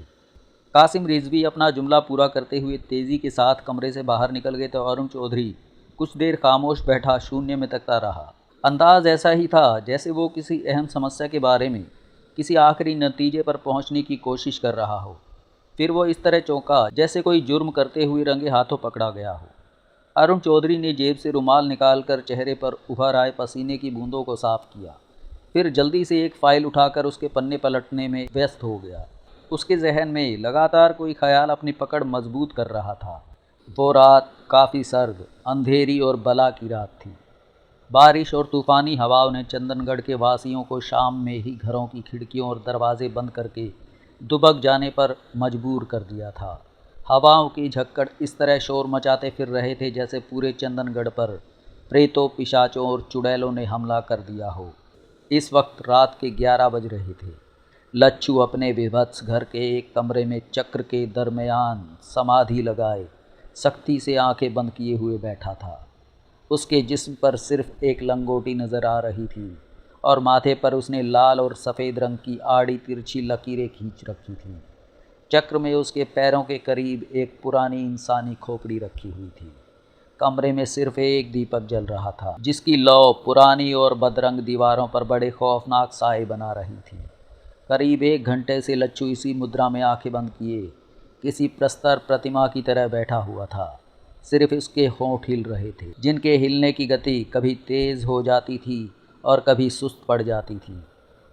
B: कासिम रिजवी अपना जुमला पूरा करते हुए तेज़ी के साथ कमरे से बाहर निकल गए तो अरुण चौधरी कुछ देर खामोश बैठा शून्य में तकता रहा। अंदाज ऐसा ही था जैसे वो किसी अहम समस्या के बारे में किसी आखिरी नतीजे पर पहुंचने की कोशिश कर रहा हो। फिर वो इस तरह चौंका जैसे कोई जुर्म करते हुए रंगे हाथों पकड़ा गया हो। अरुण चौधरी ने जेब से रुमाल निकालकर चेहरे पर उभर आए पसीने की बूंदों को साफ किया। फिर जल्दी से एक फ़ाइल उठाकर उसके पन्ने पलटने में व्यस्त हो गया। उसके जहन में लगातार कोई ख्याल अपनी पकड़ मजबूत कर रहा था। वो रात काफ़ी सर्द, अंधेरी और बला की रात थी। बारिश और तूफ़ानी हवाओं ने चंदनगढ़ के वासियों को शाम में ही घरों की खिड़कियों और दरवाजे बंद करके दुबक जाने पर मजबूर कर दिया था। हवाओं की झक्कड़ इस तरह शोर मचाते फिर रहे थे जैसे पूरे चंदनगढ़ पर प्रेतों, पिशाचों और चुड़ैलों ने हमला कर दिया हो। इस वक्त रात के 11 बज रहे थे। लच्छू अपने विभत्स घर के एक कमरे में चक्र के दरमियान समाधि लगाए सख्ती से आंखें बंद किए हुए बैठा था। उसके जिस्म पर सिर्फ एक लंगोटी नज़र आ रही थी और माथे पर उसने लाल और सफ़ेद रंग की आड़ी तिरछी लकीरें खींच रखी थीं। चक्र में उसके पैरों के करीब एक पुरानी इंसानी खोपड़ी रखी हुई थी। कमरे में सिर्फ एक दीपक जल रहा था, जिसकी लौ पुरानी और बदरंग दीवारों पर बड़े खौफनाक साए बना रही थी। करीब 1 घंटे से लच्छू इसी मुद्रा में आंखें बंद किए किसी प्रस्तर प्रतिमा की तरह बैठा हुआ था। सिर्फ उसके होंठ हिल रहे थे, जिनके हिलने की गति कभी तेज़ हो जाती थी और कभी सुस्त पड़ जाती थी।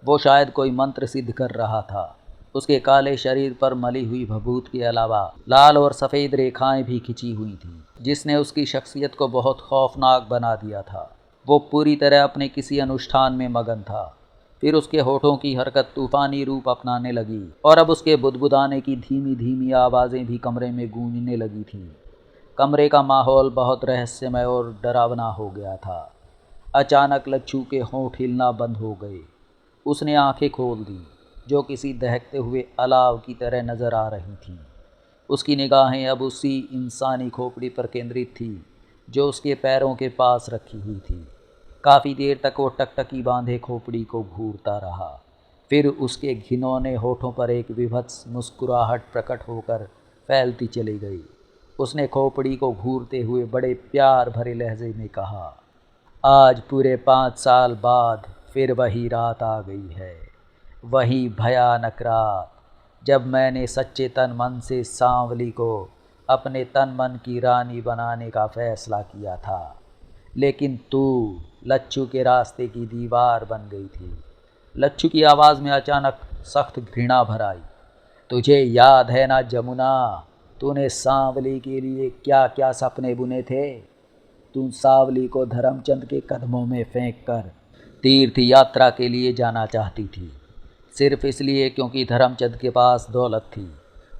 B: वो शायद कोई मंत्र सिद्ध कर रहा था। उसके काले शरीर पर मली हुई भभूत के अलावा लाल और सफ़ेद रेखाएं भी खिंची हुई थीं, जिसने उसकी शख्सियत को बहुत खौफनाक बना दिया था। वो पूरी तरह अपने किसी अनुष्ठान में मगन था। फिर उसके होठों की हरकत तूफ़ानी रूप अपनाने लगी और अब उसके बुदबुदाने की धीमी धीमी आवाज़ें भी कमरे में गूंजने लगी थीं। कमरे का माहौल बहुत रहस्यमय और डरावना हो गया था। अचानक लच्छू के होंठ हिलना बंद हो गए। उसने आंखें खोल दी, जो किसी दहकते हुए अलाव की तरह नज़र आ रही थीं। उसकी निगाहें अब उसी इंसानी खोपड़ी पर केंद्रित थी जो उसके पैरों के पास रखी हुई थी। काफ़ी देर तक वो टकटकी बांधे खोपड़ी को घूरता रहा। फिर उसके घिनौने होठों पर एक विभत्स मुस्कुराहट प्रकट होकर फैलती चली गई। उसने खोपड़ी को घूरते हुए बड़े प्यार भरे लहजे में कहा, आज पूरे 5 साल बाद फिर वही रात आ गई है, वही भयानक रात जब मैंने सच्चे तन मन से सांवली को अपने तन मन की रानी बनाने का फैसला किया था। लेकिन तू लच्छू के रास्ते की दीवार बन गई थी। लच्छू की आवाज़ में अचानक सख्त घृणा भर आई। तुझे याद है ना जमुना, तूने सांवली के लिए क्या क्या सपने बुने थे। तू सांवली को धर्मचंद के कदमों में फेंक कर तीर्थ यात्रा के लिए जाना चाहती थी, सिर्फ इसलिए क्योंकि धर्मचंद के पास दौलत थी।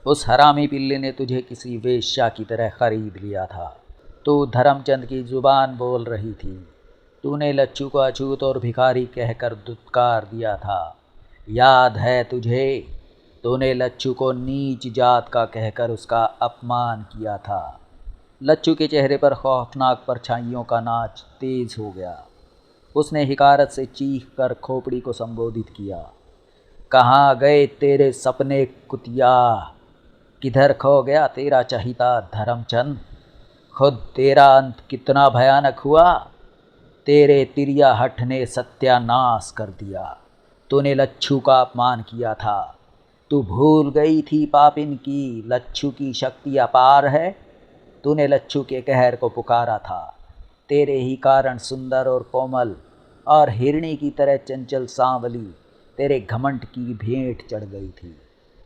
B: उस हरामी पिल्ले ने तुझे किसी वेश्या की तरह खरीद लिया था। तू धर्मचंद की जुबान बोल रही थी। तूने लच्छू को अछूत और भिखारी कहकर दुत्कार दिया था। याद है तुझे? तूने लच्छू को नीच जात का कहकर उसका अपमान किया था। लच्छू के चेहरे पर खौफनाक परछाइयों का नाच तेज हो गया। उसने हिकारत से चीख कर खोपड़ी को संबोधित किया। कहाँ गए तेरे सपने कुतिया? किधर खो गया तेरा चहिता धर्मचंद? खुद तेरा अंत कितना भयानक हुआ। तेरे तिरिया हठ ने सत्यानाश कर दिया। तूने लच्छू का अपमान किया था। तू भूल गई थी पापिन की लच्छू की शक्ति अपार है। तूने लच्छू के कहर को पुकारा था। तेरे ही कारण सुंदर और कोमल और हिरणी की तरह चंचल सांवली तेरे घमंड की भेंट चढ़ गई थी।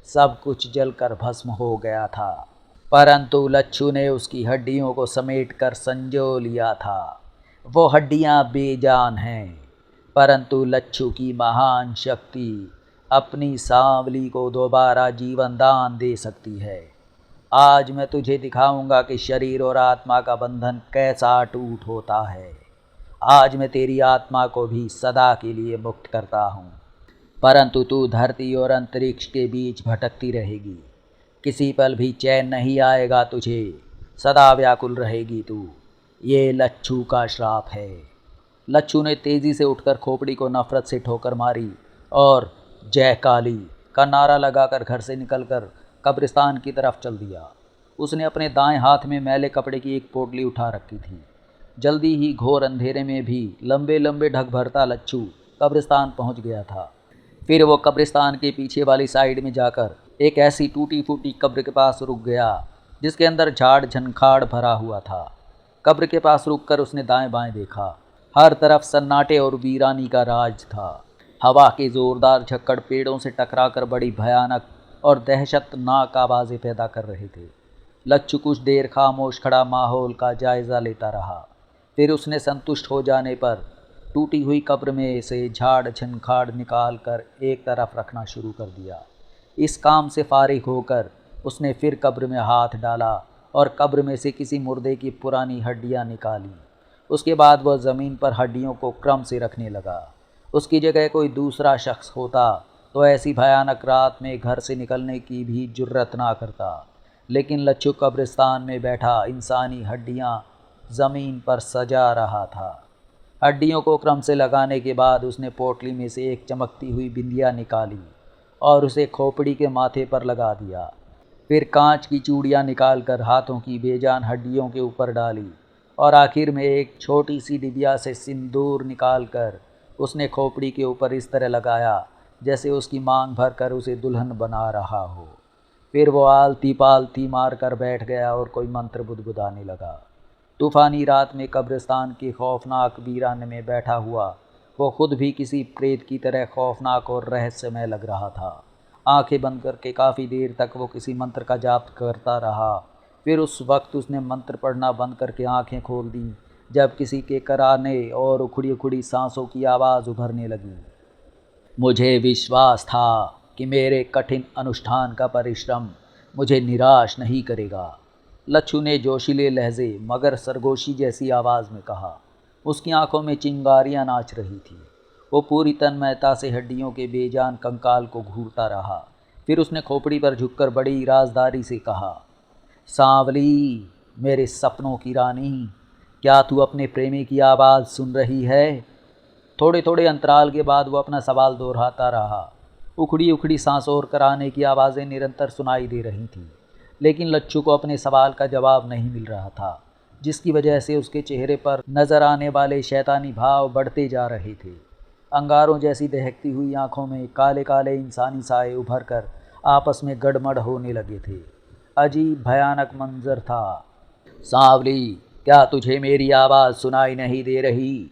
B: सब कुछ जलकर भस्म हो गया था, परंतु लच्छू ने उसकी हड्डियों को समेट कर संजो लिया था। वो हड्डियां बेजान हैं, परंतु लच्छू की महान शक्ति अपनी सांवली को दोबारा जीवन दान दे सकती है। आज मैं तुझे दिखाऊंगा कि शरीर और आत्मा का बंधन कैसा टूट होता है। आज मैं तेरी आत्मा को भी सदा के लिए मुक्त करता हूँ, परंतु तू धरती और अंतरिक्ष के बीच भटकती रहेगी। किसी पल भी चैन नहीं आएगा तुझे, सदा व्याकुल रहेगी तू। ये लच्छू का श्राप है। लच्छू ने तेजी से उठकर खोपड़ी को नफरत से ठोकर मारी और जय काली का नारा लगाकर घर से निकलकर कब्रिस्तान की तरफ चल दिया। उसने अपने दाएं हाथ में मैले कपड़े की एक पोटली उठा रखी थी। जल्दी ही घोर अंधेरे में भी लंबे लंबे ढक भरता लच्छू कब्रिस्तान पहुंच गया था। फिर वो कब्रिस्तान के पीछे वाली साइड में जाकर एक ऐसी टूटी फूटी कब्र के पास रुक गया जिसके अंदर झाड़ झंखाड़ भरा हुआ था। कब्र के पास रुककर उसने दाएं बाएं देखा। हर तरफ सन्नाटे और वीरानी का राज था। हवा के जोरदार झक्कड़ पेड़ों से टकराकर बड़ी भयानक और दहशतनाक आवाज़ें पैदा कर रहे थे। लच्छू कुछ देर खामोश खड़ा माहौल का जायज़ा लेता रहा। फिर उसने संतुष्ट हो जाने पर टूटी हुई कब्र में से झाड़ झंखाड़ निकाल कर एक तरफ रखना शुरू कर दिया। इस काम से फारिग होकर उसने फिर कब्र में हाथ डाला और कब्र में से किसी मुर्दे की पुरानी हड्डियां निकाली। उसके बाद वह ज़मीन पर हड्डियों को क्रम से रखने लगा। उसकी जगह कोई दूसरा शख्स होता तो ऐसी भयानक रात में घर से निकलने की भी जुर्रत ना करता, लेकिन लच्छू कब्रिस्तान में बैठा इंसानी हड्डियां ज़मीन पर सजा रहा था। हड्डियों को क्रम से लगाने के बाद उसने पोटली में से एक चमकती हुई बिंदिया निकाली और उसे खोपड़ी के माथे पर लगा दिया। फिर कांच की चूड़ियाँ निकालकर हाथों की बेजान हड्डियों के ऊपर डाली और आखिर में एक छोटी सी डिबिया से सिंदूर निकालकर उसने खोपड़ी के ऊपर इस तरह लगाया जैसे उसकी मांग भर कर उसे दुल्हन बना रहा हो। फिर वो आलती पालती मार कर बैठ गया और कोई मंत्र बुदबुदाने लगा। तूफ़ानी रात में कब्रिस्तान के खौफनाक वीरान में बैठा हुआ वो खुद भी किसी प्रेत की तरह खौफनाक और रहस्यमय लग रहा था। आंखें बंद करके काफ़ी देर तक वो किसी मंत्र का जाप करता रहा। फिर उस वक्त उसने मंत्र पढ़ना बंद करके आंखें खोल दी जब किसी के कराने और उखड़ी उखड़ी सांसों की आवाज़ उभरने लगी। मुझे विश्वास था कि मेरे कठिन अनुष्ठान का परिश्रम मुझे निराश नहीं करेगा, लच्छू ने जोशीले लहजे मगर सरगोशी जैसी आवाज़ में कहा। उसकी आंखों में चिंगारियां नाच रही थी। वो पूरी तन्मयता से हड्डियों के बेजान कंकाल को घूरता रहा। फिर उसने खोपड़ी पर झुककर बड़ी राजदारी से कहा, सांवली, मेरे सपनों की रानी, क्या तू अपने प्रेमी की आवाज़ सुन रही है? थोड़े थोड़े अंतराल के बाद वो अपना सवाल दोहराता रहा। उखड़ी उखड़ी सांसों और कराने की आवाज़ें निरंतर सुनाई दे रही थीं, लेकिन लच्छू को अपने सवाल का जवाब नहीं मिल रहा था, जिसकी वजह से उसके चेहरे पर नज़र आने वाले शैतानी भाव बढ़ते जा रहे थे। अंगारों जैसी दहकती हुई आंखों में काले काले इंसानी साए उभर कर आपस में गड़मड़ होने लगे थे। अजीब भयानक मंजर था। सांवली, क्या तुझे मेरी आवाज़ सुनाई नहीं दे रही?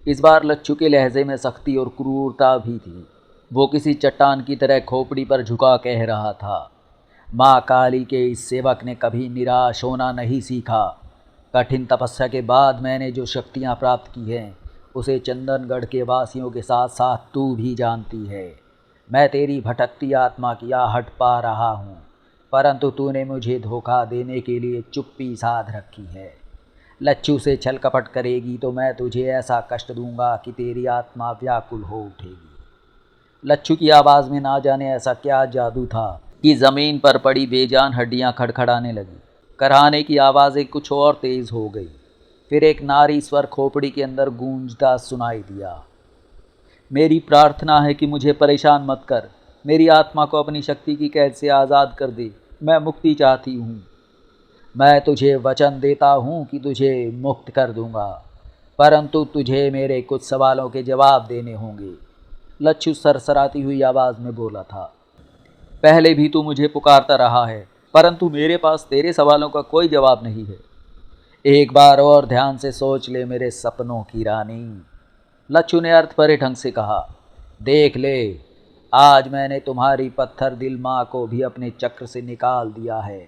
B: इस बार लच्छू के लहजे में सख्ती और क्रूरता भी थी। वो किसी चट्टान की तरह खोपड़ी पर झुका कह रहा था, माँ काली के इस सेवक ने कभी निराश होना नहीं सीखा। कठिन तपस्या के बाद मैंने जो शक्तियाँ प्राप्त की हैं उसे चंदनगढ़ के वासियों के साथ साथ तू भी जानती है। मैं तेरी भटकती आत्मा की आहट पा रहा हूँ, परंतु तूने मुझे धोखा देने के लिए चुप्पी साध रखी है। लच्छू से छल कपट करेगी तो मैं तुझे ऐसा कष्ट दूंगा कि तेरी आत्मा व्याकुल हो उठेगी। लच्छू की आवाज़ में ना जाने ऐसा क्या जादू था कि ज़मीन पर पड़ी बेजान हड्डियां खड़खड़ाने लगीं। कराहने की आवाज़ें कुछ और तेज़ हो गई। फिर एक नारी स्वर खोपड़ी के अंदर गूंजता सुनाई दिया, मेरी प्रार्थना है कि मुझे परेशान मत कर। मेरी आत्मा को अपनी शक्ति की कैद से आज़ाद कर दे। मैं मुक्ति चाहती हूँ। मैं तुझे वचन देता हूँ कि तुझे मुक्त कर दूँगा, परंतु तुझे मेरे कुछ सवालों के जवाब देने होंगे। लच्छू सरसराती हुई आवाज़ में बोला था, पहले भी तू मुझे पुकारता रहा है, परंतु मेरे पास तेरे सवालों का कोई जवाब नहीं है। एक बार और ध्यान से सोच ले मेरे सपनों की रानी। लच्छू ने अर्थ भरे ढंग से कहा, देख ले, आज मैंने तुम्हारी पत्थर दिल माँ को भी अपने चक्र से निकाल दिया है।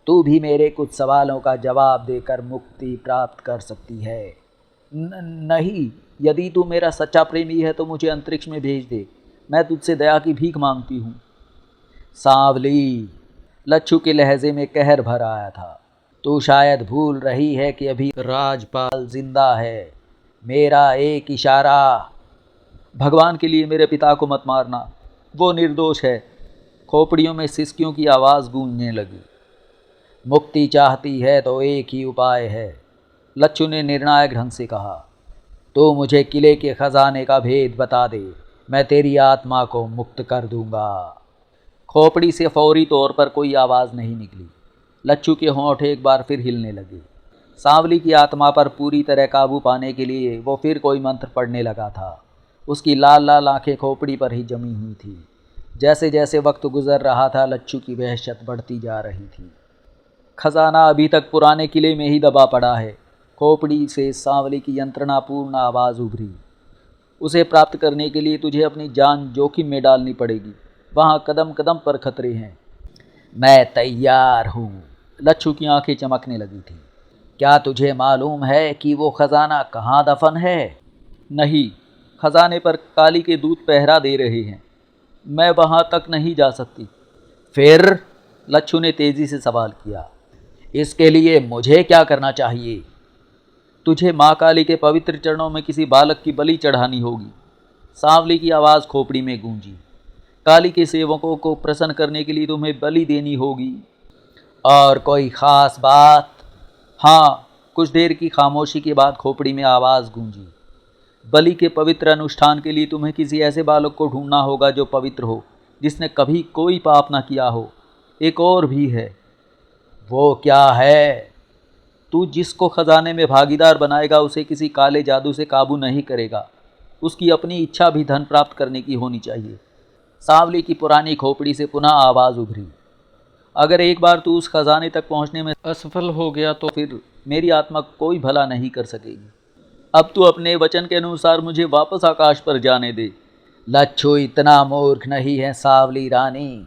B: तू भी मेरे कुछ सवालों का जवाब देकर मुक्ति प्राप्त कर सकती है। नहीं, यदि तू मेरा सच्चा प्रेमी है तो मुझे अंतरिक्ष में भेज दे, मैं तुझसे दया की भीख मांगती हूँ। सांवली, लच्छू के लहजे में कहर भर आया था। तू शायद भूल रही है कि अभी राजपाल जिंदा है। मेरा एक इशारा, भगवान के लिए मेरे पिता को मत मारना, वो निर्दोष है। खोपड़ियों में सिसकियों की आवाज़ गूंजने लगी। मुक्ति चाहती है तो एक ही उपाय है, लच्छू ने निर्णायक ढंग से कहा। तो मुझे किले के खजाने का भेद बता दे, मैं तेरी आत्मा को मुक्त कर दूंगा। खोपड़ी से फौरी तौर पर कोई आवाज़ नहीं निकली। लच्छू के होंठ एक बार फिर हिलने लगे। सांवली की आत्मा पर पूरी तरह काबू पाने के लिए वो फिर कोई मंत्र पढ़ने लगा था। उसकी लाल लाल आंखें खोपड़ी पर ही जमी हुई थी। जैसे जैसे वक्त गुजर रहा था, लच्छू की वहशत बढ़ती जा रही थी। खजाना अभी तक पुराने किले में ही दबा पड़ा है। खोपड़ी से सांवली की यंत्रणापूर्ण आवाज़ उभरी। उसे प्राप्त करने के लिए तुझे अपनी जान जोखिम में डालनी पड़ेगी। वहाँ कदम कदम पर खतरे हैं। मैं तैयार हूँ। लच्छू की आंखें चमकने लगी थी। क्या तुझे मालूम है कि वो खजाना कहाँ दफन है? नहीं, खजाने पर काली के दूत पहरा दे रहे हैं, मैं वहाँ तक नहीं जा सकती। फिर? लच्छू ने तेजी से सवाल किया। इसके लिए मुझे क्या करना चाहिए? तुझे माँ काली के पवित्र चरणों में किसी बालक की बलि चढ़ानी होगी। सांवली की आवाज़ खोपड़ी में गूंजी। काली के सेवकों को प्रसन्न करने के लिए तुम्हें बलि देनी होगी। और कोई ख़ास बात? हाँ। कुछ देर की खामोशी के बाद खोपड़ी में आवाज़ गूंजी। बलि के पवित्र अनुष्ठान के लिए तुम्हें किसी ऐसे बालक को ढूंढना होगा जो पवित्र हो, जिसने कभी कोई पाप ना किया हो। एक और भी है। वो क्या है? तू जिसको खजाने में भागीदार बनाएगा उसे किसी काले जादू से काबू नहीं करेगा। उसकी अपनी इच्छा भी धन प्राप्त करने की होनी चाहिए। सांवली की पुरानी खोपड़ी से पुनः आवाज़ उभरी। अगर एक बार तू उस खजाने तक पहुंचने में असफल हो गया तो फिर मेरी आत्मा कोई भला नहीं कर सकेगी। अब तू अपने वचन के अनुसार मुझे वापस आकाश पर जाने दे। लच्छू इतना मूर्ख नहीं है सांवली रानी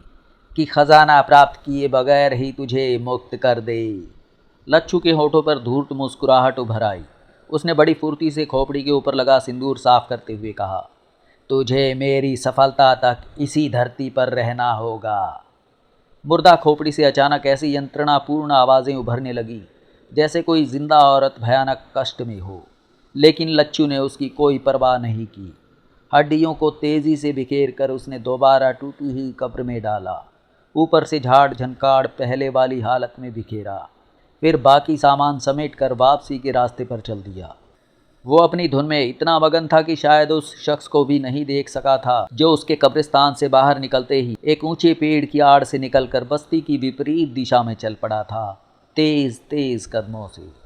B: कि खजाना प्राप्त किए बगैर ही तुझे मुक्त कर दे। लच्छू के होठों पर धूर्त मुस्कुराहट उभर आई। उसने बड़ी फुर्ती से खोपड़ी के ऊपर लगा सिंदूर साफ करते हुए कहा, तुझे मेरी सफलता तक इसी धरती पर रहना होगा। मुर्दा खोपड़ी से अचानक ऐसी यंत्रणापूर्ण आवाज़ें उभरने लगी जैसे कोई जिंदा औरत भयानक कष्ट में हो। लेकिन लच्छू ने उसकी कोई परवाह नहीं की। हड्डियों को तेज़ी से बिखेर कर उसने दोबारा टूटी हुई कब्र में डाला। ऊपर से झाड़ झंकाड़ पहले वाली हालत में बिखेरा। फिर बाकी सामान समेट कर वापसी के रास्ते पर चल दिया। वो अपनी धुन में इतना मगन था कि शायद उस शख्स को भी नहीं देख सका था जो उसके कब्रिस्तान से बाहर निकलते ही एक ऊंचे पेड़ की आड़ से निकलकर बस्ती की विपरीत दिशा में चल पड़ा था, तेज तेज कदमों से।